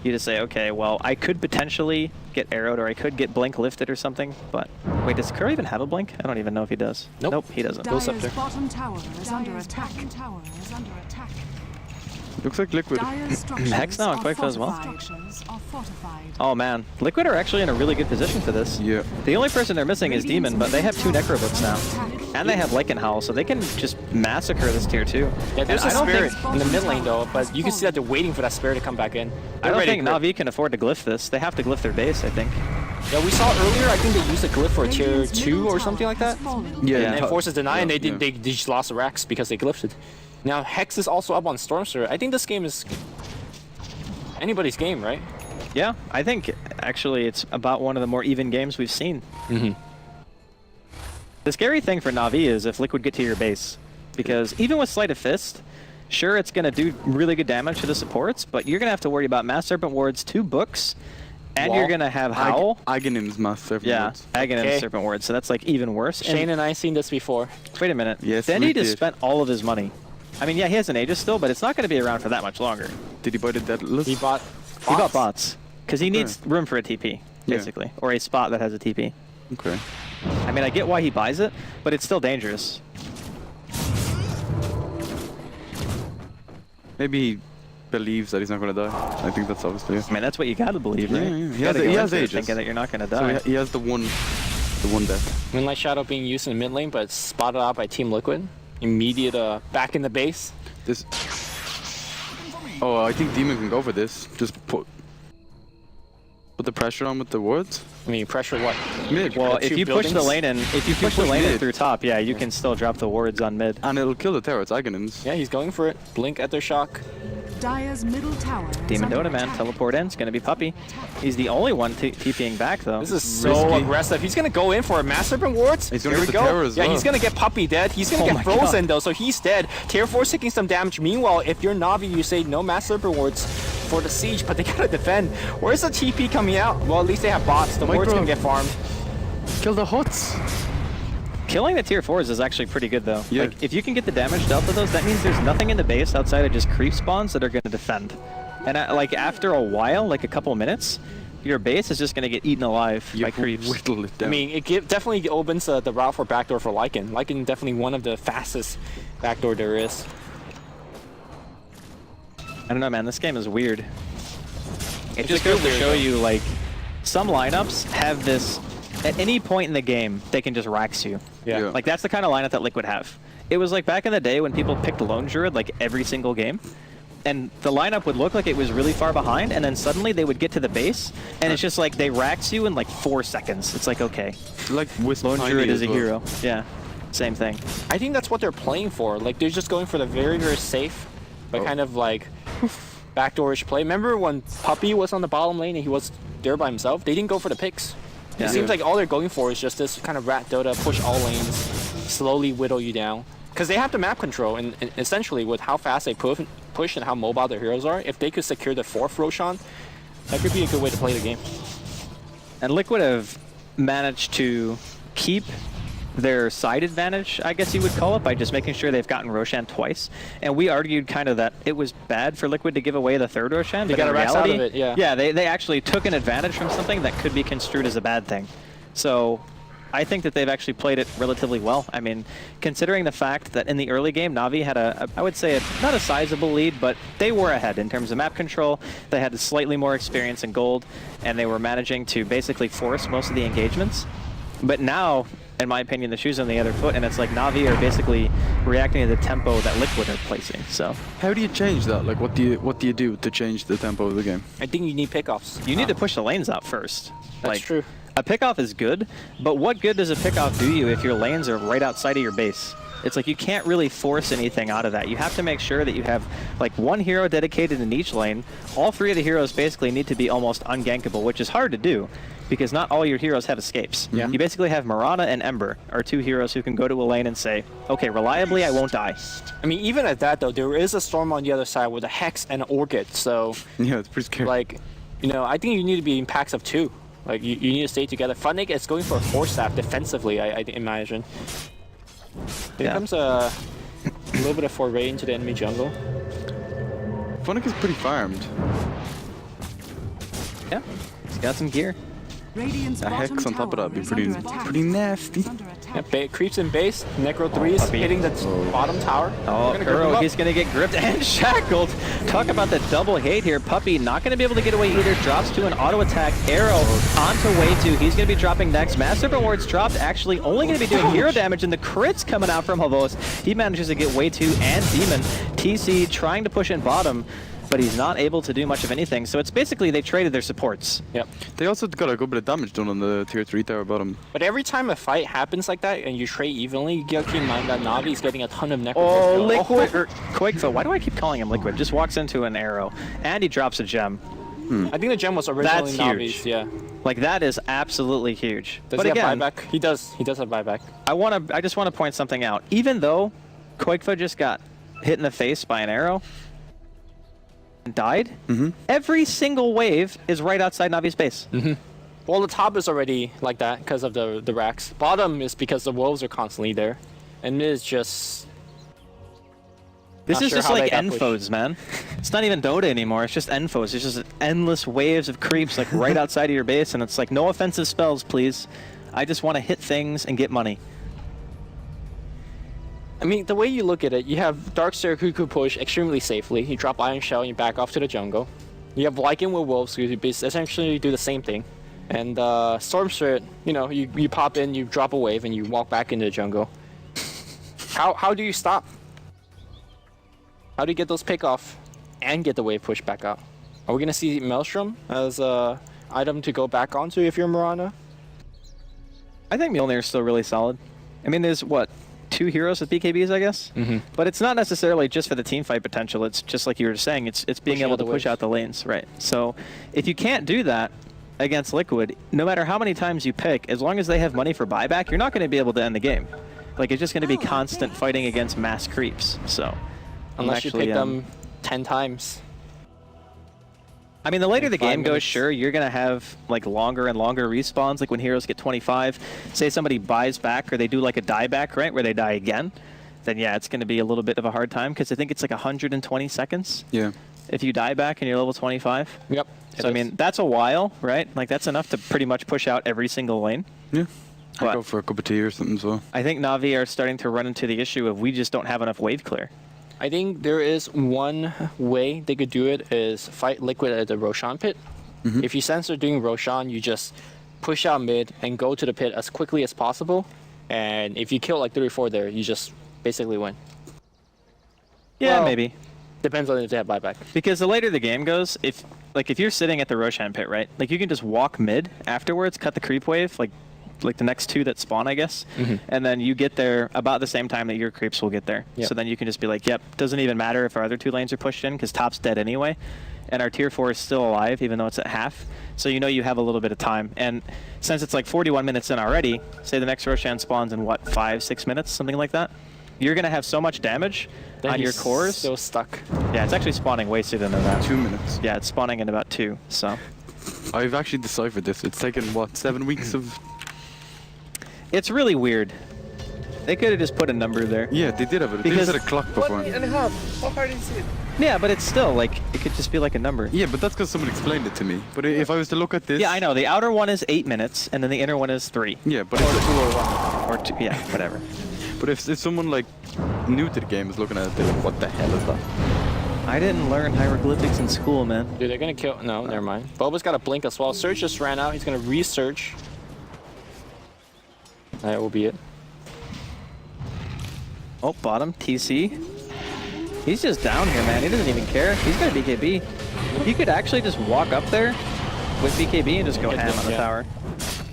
You just say, okay, well, I could potentially get arrowed or I could get blink lifted or something, but... Wait, does Curry even have a blink? I don't even know if he does. Nope. He doesn't. Goes up Dire's there. bottom tower is under attack. Tower is under attack. Looks like Liquid. Dire's structures Hex now on are Quick as well. fortified. Structures are fortified. Oh, man. Liquid are actually in a really good position for this. Yeah. The only person they're missing is Demon, but they have 2 Necrobooks now. And they have Lycan Howl, so they can just massacre this tier 2. Yeah, there's And a I don't spirit think- in the mid lane though, but you can see that they're waiting for that spirit to come back in. I don't think Navi. Navi can afford to glyph this. They have to glyph their base, I think. Yeah, we saw earlier. I think they used a glyph for a tier 2 or something like that. Yeah. And then Forces deny, and they yeah. they just lost the Rex because they glyphed it. Now Hex is also up on Stormster. I think this game is anybody's game, right? Yeah, I think actually it's about one of the more even games we've seen. The scary thing for Navi is if Liquid get to your base. Because even with Sleight of Fist, sure, it's going to do really good damage to the supports, but you're going to have to worry about Mass Serpent Wards, 2 books, and Wall. you're going to have Howl. Aghanim's Mass Serpent Yeah, Wards. Aghanim Okay. Serpent Wards, so that's like even worse. Shane and I seen this before. Wait a minute. Yes, Dendi we just did. spent all of his money. I mean, yeah, he has an Aegis still, but it's not going to be around for that much longer. Did he buy the Deadless? He bought. He bought bots. Because he needs room for a TP, Yeah. basically. Or a spot that has a TP. Okay. I mean, I get why he buys it, but it's still dangerous. Maybe he believes that he's not going to die. I think that's obviously it. I mean, that's what you gotta believe, right? Yeah, yeah. You He gotta has- go he has into it Aegis. thinking that you're not gonna So die. he has the one death. Moonlight Shadow being used in the mid lane, but it's spotted out by Team Liquid. Immediate back in the base. This. Oh, I think Demon can go for this. Just put the pressure on with the wards. I mean, pressure what? Mid. Well, Got if two you push the buildings. lane in, if you push push the lane in mid. through top, yeah, you can still drop the wards on mid. And it'll kill the tower. It's Aghanim's. Yeah, he's going for it. Blink at their shock. Dire's middle tower is Demon under Dota man, attack. teleport in. It's gonna be Puppy. He's the only one TPing back though. This is so Risky. aggressive. He's gonna go in for a Mass Serpent Wards. He's gonna Here get we the go. terror as Yeah, well. he's gonna get Puppy dead. He's gonna Oh get my frozen God. though, so he's dead. Tier 4's taking some damage. Meanwhile, if you're Navi, you say no Mass Serpent Wards for the siege, but they gotta defend. Where's the TP coming out? Well, at least they have bots. The wards Micro. can get farmed. Kill the huts. Killing the tier 4s is actually pretty good though. Yeah. Like, if you can get the damage dealt to those, that means there's nothing in the base outside of just creep spawns that are gonna defend. And like after a while, like a couple minutes, your base is just gonna get eaten alive by creeps. Whittle it I down. mean, it definitely opens the route for backdoor for Lycan. Lycan definitely one of the fastest backdoor there is. I don't know, man. This game is weird. It It's just a good goes to weird, show though. you, like, some lineups have this. At any point in the game, they can just rax you. Yeah. Like, that's the kind of lineup that Liquid have. It was like back in the day when people picked Lone Druid, like, every single game. And the lineup would look like it was really far behind, and then suddenly they would get to the base, and it's just like they rax you in like 4 seconds. It's like, okay, like Wisp Lone Tiny Druid as is a well. hero. Yeah, same thing. I think that's what they're playing for. Like, they're just going for the very, very safe, but kind of like backdoorish play. Remember when Puppy was on the bottom lane and he was there by himself? They didn't go for the picks. Yeah. It seems like all they're going for is just this kind of rat Dota, push all lanes, slowly whittle you down. Because they have the map control, and essentially with how fast they push and how mobile their heroes are, if they could secure the 4th Roshan, that could be a good way to play the game. And Liquid have managed to keep their side advantage, I guess you would call it, by just making sure they've gotten Roshan twice. And we argued kind of that it was bad for Liquid to give away the 3rd Roshan, but got in a Rax out reality, of it, yeah. yeah, they actually took an advantage from something that could be construed as a bad thing. So I think that they've actually played it relatively well. I mean, considering the fact that in the early game, Navi had I would say, not a sizable lead, but they were ahead in terms of map control. They had slightly more experience in gold, and they were managing to basically force most of the engagements. But now, in my opinion, the shoe's on the other foot, and it's like Navi are basically reacting to the tempo that Liquid are placing. So How do you change that? Like, what do you do to change the tempo of the game? I think you need pickoffs. you need to push the lanes out first. That's Like, true. A pickoff is good, but what good does a pickoff do you if your lanes are right outside of your base? It's like you can't really force anything out of that. You have to make sure that you have like one hero dedicated in each lane. All three of the heroes basically need to be almost ungankable, which is hard to do because not all your heroes have escapes. Yeah. You basically have Mirana and Ember are two heroes who can go to a lane and say, okay, reliably, I won't die. I mean, even at that though, there is a storm on the other side with a Hex and an Orchid. So Yeah, it's pretty scary. like, you know, I think you need to be in packs of 2. Like you need to stay together. Funnick is going for a 4-staff defensively, I imagine. Here comes a little bit of foray into the enemy jungle. Funnick is pretty farmed. Yeah, he's got some gear. Radiant's A bottom Hex on top of tower that would be is pretty, under attack. pretty nasty. Is under attack. Yeah, creeps in base, Necro 3s puppy. hitting the bottom tower. Oh, They're gonna grip him Kuro, up. he's going to get gripped and shackled. Talk about the double hate here. Puppy not going to be able to get away either. Drops to an auto attack. Arrow onto way 2. He's going to be dropping next. Massive rewards dropped. Actually, only going to be doing hero damage, and the crits coming out from Havos. He manages to get way 2 and Demon. TC trying to push in bottom, but he's not able to do much of anything. So it's basically they traded their supports. Yep. They also got a good bit of damage done on the tier 3 tower bottom. But every time a fight happens like that and you trade evenly, you gotta keep in mind that Navi is getting a ton of Necro. Oh, Liquid, or Quakefoot. Why do I keep calling him Liquid? Just walks into an arrow, and he drops a gem. I think the gem was originally That's Navi's. huge. Yeah. Like, that is absolutely huge. Does But he again, have buyback? He does. He does have buyback. I just want to point something out. Even though Quakefoot just got hit in the face by an arrow and died, every single wave is right outside Navi's base. Well, the top is already like that because of the racks. Bottom is because the wolves are constantly there. And mid is just... This Not is sure just how like they got pushed. Enfos, man. It's not even Dota anymore. It's just Enfos. It's just endless waves of creeps like right outside of your base, and it's like, no offensive spells, please. I just want to hit things and get money. I mean, the way you look at it, you have Darkseer who could push extremely safely. You drop Iron Shell and you back off to the jungle. You have Lycan with Wolves who essentially do the same thing. And Storm Spirit, you know, you pop in, you drop a wave, and you walk back into the jungle. How do you stop? How do you get those pick off and get the wave pushed back out? Are we going to see Maelstrom as a item to go back onto if you're Mirana? I think Mjolnir is still really solid. I mean, there's, what, 2 heroes with BKBs, I guess? But it's not necessarily just for the team fight potential. It's just like you were saying, it's being Pushing able out to the push waves. out the lanes, right? So if you can't do that against Liquid, no matter how many times you pick, as long as they have money for buyback, you're not going to be able to end the game. Like, it's just going to be constant fighting against mass creeps, so... Unless you pick them 10 times. I mean, the later the 5 game goes, minutes. sure, you're going to have like longer and longer respawns, like when heroes get 25. Say somebody buys back or they do like a dieback, right, where they die again, then yeah, it's going to be a little bit of a hard time because I think it's like 120 seconds Yeah. if you die back and you're level 25. Yep. So, I mean, that's a while, right? Like, that's enough to pretty much push out every single lane. Yeah. But- I'd go for a cup of tea or something as well. I think Navi are starting to run into the issue of we just don't have enough wave clear. I think there is one way they could do it is fight Liquid at the Roshan pit. If you sense they're doing Roshan, you just push out mid and go to the pit as quickly as possible. And if you kill like 3 or 4 there, you just basically win. Yeah, Well- maybe. Depends on if they have buyback. Because the later the game goes, if you're sitting at the Roshan pit, right? Like, you can just walk mid afterwards, cut the creep wave, like the next 2 that spawn, I guess. And then you get there about the same time that your creeps will get there. Yep. So then you can just be like, yep, doesn't even matter if our other 2 lanes are pushed in because top's dead anyway. And our tier 4 is still alive, even though it's at half. So you know you have a little bit of time. And since it's like 41 minutes in already, say the next Roshan spawns in, what, 5-6 minutes, something like that? You're going to have so much damage Then on your he's cores. still stuck. Yeah, it's actually spawning way sooner than that. 2 minutes. Yeah, it's spawning in about 2, so... I've actually deciphered this. It's taken, what, 7 weeks of... It's really weird. They could have just put a number there. Yeah, they did have it. They Because- just had a clock before. 1 and a half. How hard is it? Yeah, but it's still, like, it could just be like a number. Yeah, but that's because someone explained it to me. But if I was to look at this... Yeah, I know. The outer one is 8 minutes, and then the inner one is 3. Yeah, but Or if, 2 or 1. Or 2, yeah, whatever. but if someone, like, new to the game is looking at it, they're like, what the hell is that? I didn't learn hieroglyphics in school, man. Dude, they're gonna kill. No, never mind. Boba's got a blink as well. Surge just ran out. He's gonna research. That will be it. Oh, bottom, TC. He's just down here, man. He doesn't even care. He's got a BKB. He could actually just walk up there with BKB and just go ham on the Yeah. tower.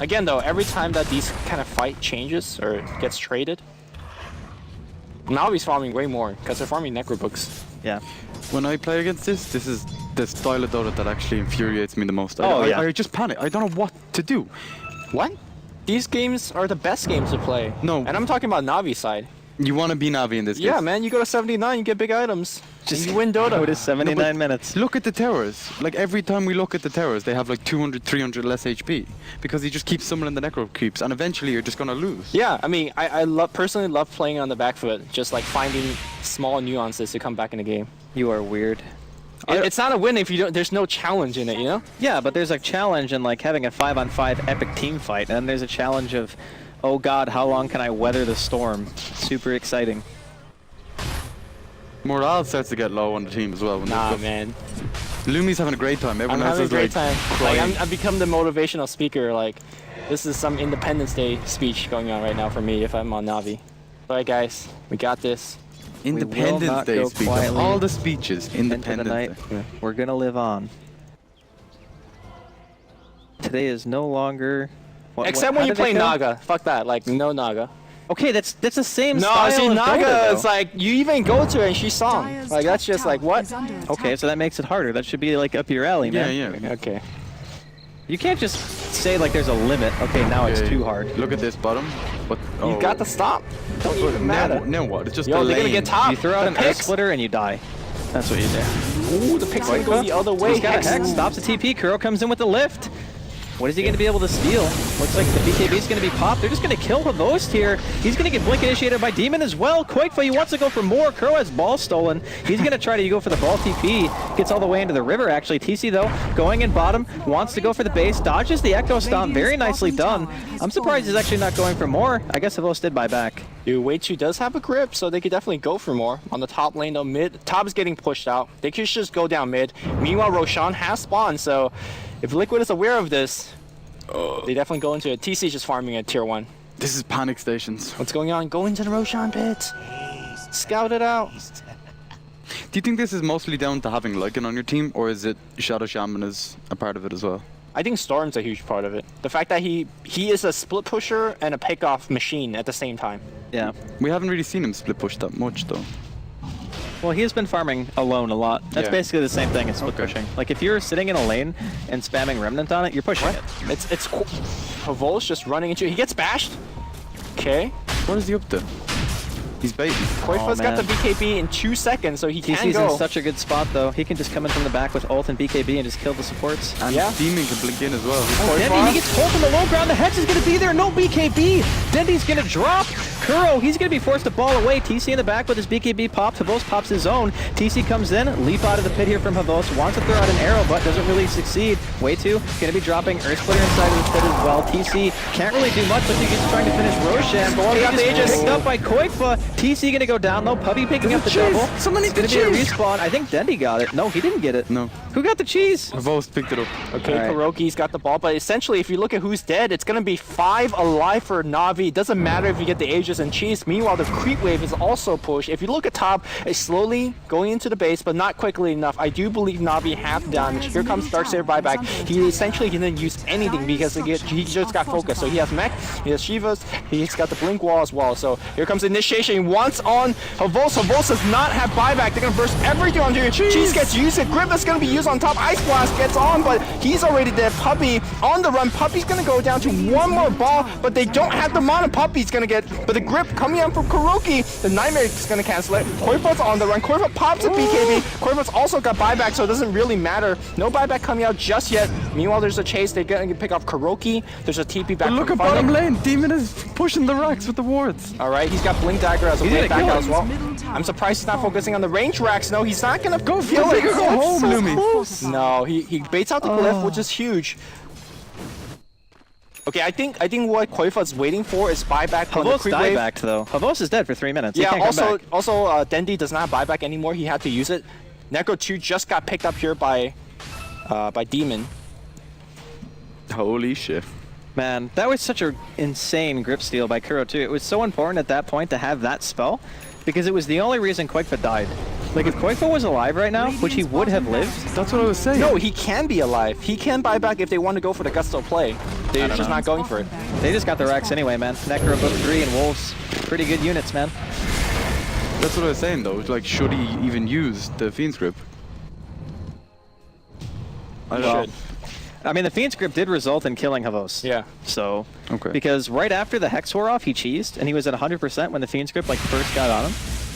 Again, though, every time that these kind of fight changes or gets traded, Navi's farming way more because they're farming necro books. Yeah. When I play against this is the style of Dota that actually infuriates me the most. Oh, yeah. I just panic. I don't know what to do. What? These games are the best games to play. No. And I'm talking about Navi side. You want to be Navi in this game. Yeah, man, you go to 79, you get big items. Just you win Dota. Go to 79 minutes. Look at the towers. Like every time we look at the towers, they have like 200, 300 less HP because he just keeps summoning the necro creeps, and eventually you're just gonna lose. Yeah, I mean, I personally love playing on the back foot, just like finding small nuances to come back in the game. You are weird. It's not a win if you don't. There's no challenge in it, you know? Yeah, but there's a challenge in like having a 5-on-5 epic team fight, and then there's a challenge of, oh god, how long can I weather the storm? Super exciting. Morale starts to get low on the team as well. When Nah, man. Lumi's having a great time. Everyone I'm else having a is great like time. crying. Like, I've become the motivational speaker. Like, this is some Independence Day speech going on right now for me if I'm on Navi. Alright, guys, we got this. Independence not Day go speech. quietly All the speeches. Into the Independence night. Day. We're gonna live on. Today is no longer. Except when you play Naga. Fuck that. Like, no Naga. Okay, that's the same No, style see, of Naga, Dota, it's though. like, you even go to her and she's song. Dire's Like, that's top just like, tower what? is under Okay, attack. so that makes it harder. That should be like up your alley, Yeah, man. yeah. Okay. You can't just say like there's a limit. Okay, now it's Yeah, too hard. Look at this bottom. But You got the stop. Don't even matter. Now what? It's just Yo, the they're gonna lane. get top. You throw out The an Earth picks. Splitter and you die. That's what you do. Ooh, the picks gonna go the other way. He's got Hex. a Hex, stops the TP, Kuro comes in with the lift. What is he going to be able to steal? Looks like the BKB is going to be popped. They're just going to kill the Host here. He's going to get Blink initiated by Demon as well. Quakefa, he wants to go for more. Kuro has ball stolen. He's going to try to go for the ball TP. Gets all the way into the river, actually. TC, though, going in bottom, wants to go for the base. Dodges the Echo Stomp. Very nicely done. I'm surprised he's actually not going for more. I guess the Host did buy back. Dude, Wei 2 does have a grip, so they could definitely go for more. On the top lane, though, mid. Top is getting pushed out. They could just go down mid. Meanwhile, Roshan has spawned, so if Liquid is aware of this, they definitely go into it. TC just farming at tier 1. This is panic stations. What's going on? Go into the Roshan pit. Scout it out. Do you think this is mostly down to having Lycan on your team, or is it Shadow Shaman is a part of it as well? I think Storm's a huge part of it. The fact that he is a split pusher and a pick-off machine at the same time. Yeah. We haven't really seen him split push that much though. Well, he has been farming alone a lot. That's Yeah. basically the same thing as split pushing. Like, if you're sitting in a lane and spamming Remnant on it, you're pushing it. It's cool. Pavol's just running into it. He gets bashed. Okay. What is he up to? He's baiting. Koifa's got the man. BKB in 2 seconds, so he can TC's go. in such a good spot, though. He can just come in from the back with ult and BKB and just kill the supports. And Yeah. Demon can blink in as well. Dendi, he gets pulled from the low ground. The Hex is going to be there. No BKB. Dendi's going to drop. Kuro, he's going to be forced to ball away. TC in the back with his BKB popped. Havos pops his own. TC comes in. Leap out of the pit here from Havos. Wants to throw out an arrow, but doesn't really succeed. Way 2. Going to be dropping Earth Splitter inside of the pit as well. TC can't really do much. Looks like he's trying to finish Roshan. He got the Aegis. Picked up by Koikfa. TC going to go down though. Puppy picking up the double. Someone It's needs the going to be a cheese. respawn. I think Dendi got it. No, he didn't get it. No. Who got the cheese? Vost picked it up. Okay, All right. Kuroki's got the ball, but essentially, if you look at who's dead, it's going to be 5 alive for Navi. It doesn't matter if you get the Aegis and cheese. Meanwhile, the creep wave is also pushed. If you look at top, it's slowly going into the base, but not quickly enough. I do believe Navi half damage. Here comes Darksaber buyback. He essentially didn't use anything because he just got focused. So he has mech, he has Shivas, he's got the blink wall as well. So here comes initiation. He wants on Havos. Havos does not have buyback. They're going to burst everything onto you. Cheese gets used. The grip is going to be used on top. Ice Blast gets on, but he's already dead. Puppy on the run. Puppy's going to go down to one more ball, but they don't have the mana Puppy's going to get. But the grip coming out from Kuroki, the Nightmare is going to cancel it. Koifa's on the run. Koifa pops a BKB. Koifa's also got buyback, so it doesn't really matter. No buyback coming out just yet. Meanwhile, there's a chase. They're going to pick off Kuroki. There's a TP back But look from at bottom Funnick. lane. Demon is pushing the racks with the wards. All right, he's got Blink Dagger as a way didn't back kill out him. as well. I'm surprised he's not focusing on the range racks. No, he's not going to go feel it. Go home, Lumi. No, he baits out the glyph, which is huge. Okay, I think what Koifa's waiting for is buyback on the Havos creep wave. diebacked though. Havos is dead for 3 minutes. He Yeah, can't come also back. Dendi does not have buyback anymore. He had to use it. Necro 2 just got picked up here by Demon. Holy shit. Man, that was such an insane grip steal by Kuro too. It was so important at that point to have that spell because it was the only reason Quakefa died. Like, if Koifo was alive right now, which he would have lived, That's what I was saying. No, he can be alive. He can buy back if they want to go for the gusto play. They're just not going for it. they just got the Rex anyway, man. Necro, Book 3, and Wolves. Pretty good units, man. That's what I was saying though. Like, should he even use the Fiend's Grip? I don't know. I mean, the Fiend's Grip did result in killing Havos. Yeah. So, Okay. because right after the Hex wore off, he cheesed, and he was at 100% when the Fiend's Grip like first got on him.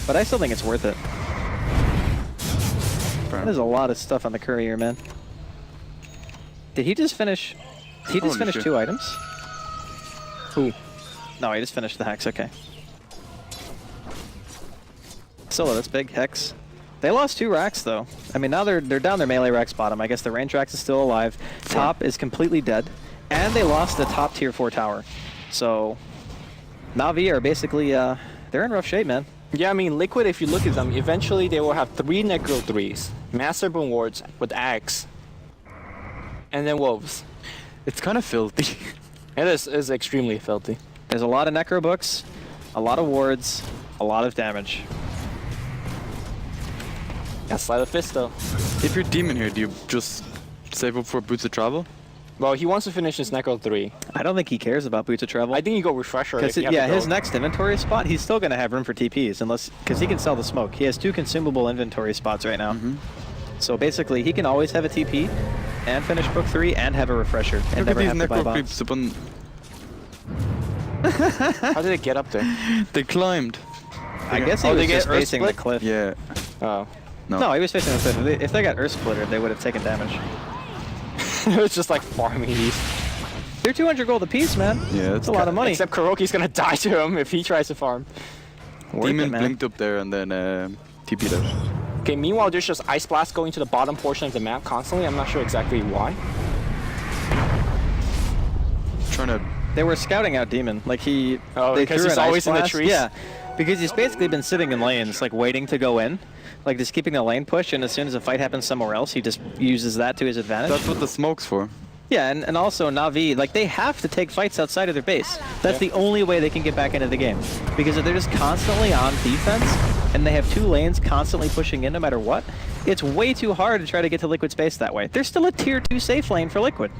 But I still think it's worth it. There's a lot of stuff on the courier, man. Did he just finish? He just Holy finished shit. 2 items? Who? No, he just finished the Hex. Okay. Solo, that's big. Hex. They lost 2 racks though. I mean, now they're down their melee racks bottom. I guess the range racks is still alive. Top is completely dead, and they lost the top tier 4 tower. So Navi are basically they're in rough shape, man. Yeah, I mean, Liquid, if you look at them, eventually they will have 3 Necro 3s, Master Boon Wards with Axe, and then Wolves. It's kind of filthy. It is extremely filthy. There's a lot of necro books, a lot of wards, a lot of damage. Yeah, Sleight of Fist though. If you're Demon here, do you just save up for Boots of Travel? Well, he wants to finish his Necro 3. I don't think he cares about Boots of Travel. I think you go Refresher. Because if you have to go. his next inventory spot, he's still going to have room for TPs, because he can sell the smoke. He has 2 consumable inventory spots right now. So basically, he can always have a TP and finish book 3 and have a refresher and Look never at have these to buy Necro bots. creeps up on... How did it get up there? They climbed. I guess he Oh, was they get just Earth facing the Split? cliff. Yeah. Oh. No, he was facing the cliff. If they got Earth Splitter, they would have taken damage. It was just like farming these. They're 200 gold apiece, man. Yeah, That's a lot of money. Except Kuroki's gonna die to him if he tries to farm. Worth Demon it, man. blinked up there and then TP'd out. Okay, meanwhile there's just Ice Blast going to the bottom portion of the map constantly. I'm not sure exactly why. Trying to... They were scouting out Demon. Like they because threw he's an Ice always in the Blast. trees? Yeah, because he's basically been sitting in lanes, like waiting to go in, like just keeping the lane push. And as soon as a fight happens somewhere else, he just uses that to his advantage. That's what the smoke's for. Yeah, and also Navi, like they have to take fights outside of their base. That's the only way they can get back into the game. Because if they're just constantly on defense and they have 2 lanes constantly pushing in no matter what, it's way too hard to try to get to Liquid's base that way. There's still a tier 2 safe lane for Liquid.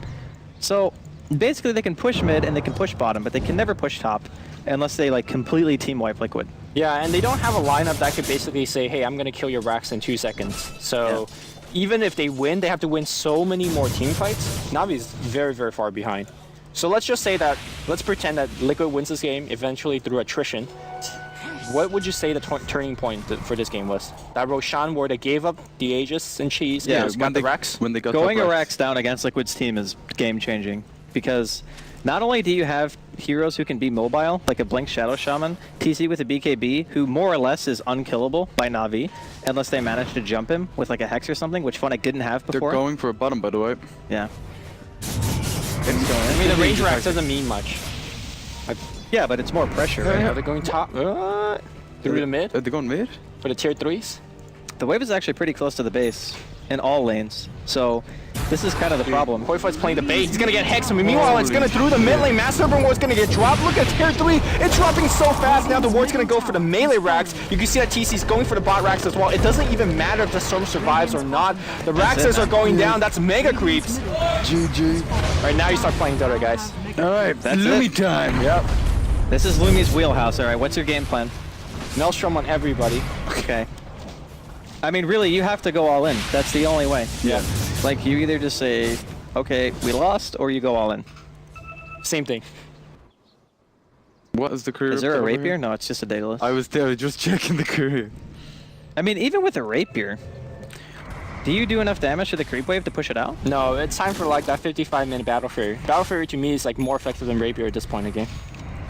So basically they can push mid and they can push bottom, but they can never push top unless they like completely team wipe Liquid. Yeah, and they don't have a lineup that could basically say, hey, I'm gonna kill your racks in 2 seconds. So even if they win, they have to win so many more team fights. Navi's very, very far behind. So let's just say that, let's pretend that Liquid wins this game eventually through attrition. What would you say the turning point for this game was? That Roshan where they gave up the Aegis and Cheese, Yeah, got the racks? When they got Going top a racks. Rax down against Liquid's team is game-changing because not only do you have heroes who can be mobile, like a Blink Shadow Shaman, TC with a BKB, who more or less is unkillable by Navi, unless they manage to jump him with like a Hex or something, which Funnick didn't have They're before. going for a bottom, by the way. Yeah. I mean, the range racks doesn't mean much. Yeah, but it's more pressure, right? Are they going top? Through the mid? Are they going mid? For the tier 3s? The wave is actually pretty close to the base in all lanes, so this is kind of the problem. Koifut's playing the bait. He's gonna get hexed. Meanwhile, it's gonna through the mid lane. Master Burn Ward's gonna get dropped. Look at tier 3. It's dropping so fast. Now the Ward's gonna go for the melee racks. You can see that TC's going for the bot racks as well. It doesn't even matter if the Storm survives or not. The Raxes are going down. That's mega creeps. GG. Alright, now you start playing Dota, guys. Alright, That's Lumi it. time. Yep. This is Lumi's wheelhouse, alright, what's your game plan? Maelstrom on everybody. Okay. I mean, really, you have to go all in. That's the only way. Yeah. Like, you either just say, okay, we lost, or you go all in. Same thing. What is the career? Is there a over rapier? here? No, it's just a Daedalus. I was there just checking the career. I mean, even with a rapier, do you do enough damage to the creep wave to push it out? No, it's time for like that 55-minute Battle Fury. Battle Fury to me is like more effective than Rapier at this point in the game.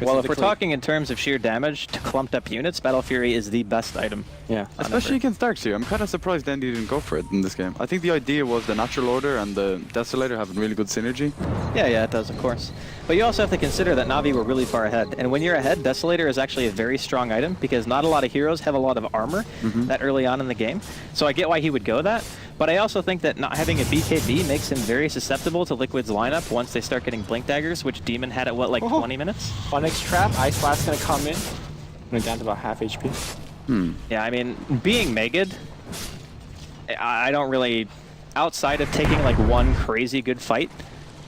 Well, if we're talking in terms of sheer damage to clumped up units, Battle Fury is the best item. Yeah. Especially against Darkseer. I'm kind of surprised Dendi didn't go for it in this game. I think the idea was the Natural Order and the Desolator having really good synergy. Yeah, it does, of course. But you also have to consider that Navi were really far ahead. And when you're ahead, Desolator is actually a very strong item because not a lot of heroes have a lot of armor that early on in the game. So I get why he would go that. But I also think that not having a BKB makes him very susceptible to Liquid's lineup once they start getting Blink Daggers, which Demon had at, what, like 20 minutes? Onyx Trap, Ice Blast gonna come in. Went down to about half HP. Yeah, I mean, being Megid I don't really, outside of taking like one crazy good fight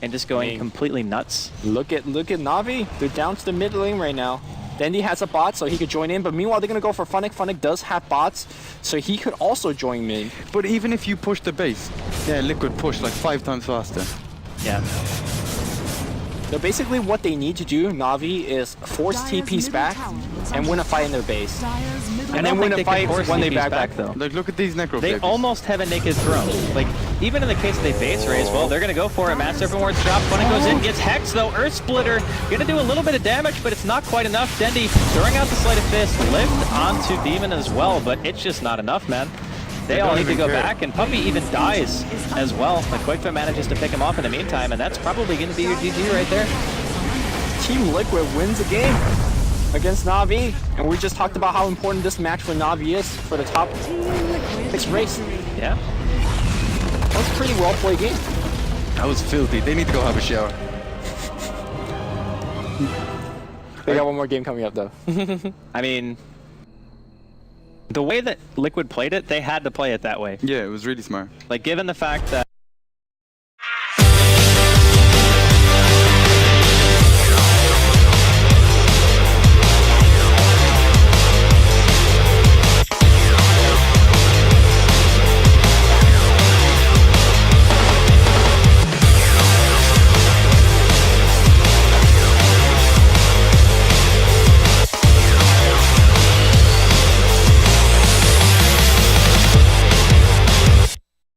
and just going completely nuts. Look at Navi. They're down to the mid lane right now. Dendi has a bot, so he could join in. But meanwhile, they're gonna go for Funnick. Funnick does have bots, so he could also join mid. But even if you push the base, yeah, Liquid push like 5 times faster. Yeah. So basically what they need to do, Navi, is force TPs back and win a fight in their base. And then win a fight when they back though. Like, look at these necro They figures. almost have a naked throne. Like, even in the case they base raise, well, they're going to go for it. Mass Serpent Ward's drop. Funnick goes in, gets Hex though. Earth Splitter going to do a little bit of damage, but it's not quite enough. Dendi throwing out the Sleight of Fist, lived onto Demon as well, but it's just not enough, man. They all need to go back, and Puppey even dies as well. But Koifa manages to pick him off in the meantime, and that's probably going to be your GG right there. Team Liquid wins the game against Navi, and we just talked about how important this match for Navi is for the top 6 race. Yeah. That was a pretty well played game. That was filthy. They need to go have a shower. They got one more game coming up though. I mean, the way that Liquid played it, they had to play it that way. Yeah, it was really smart. Like, given the fact that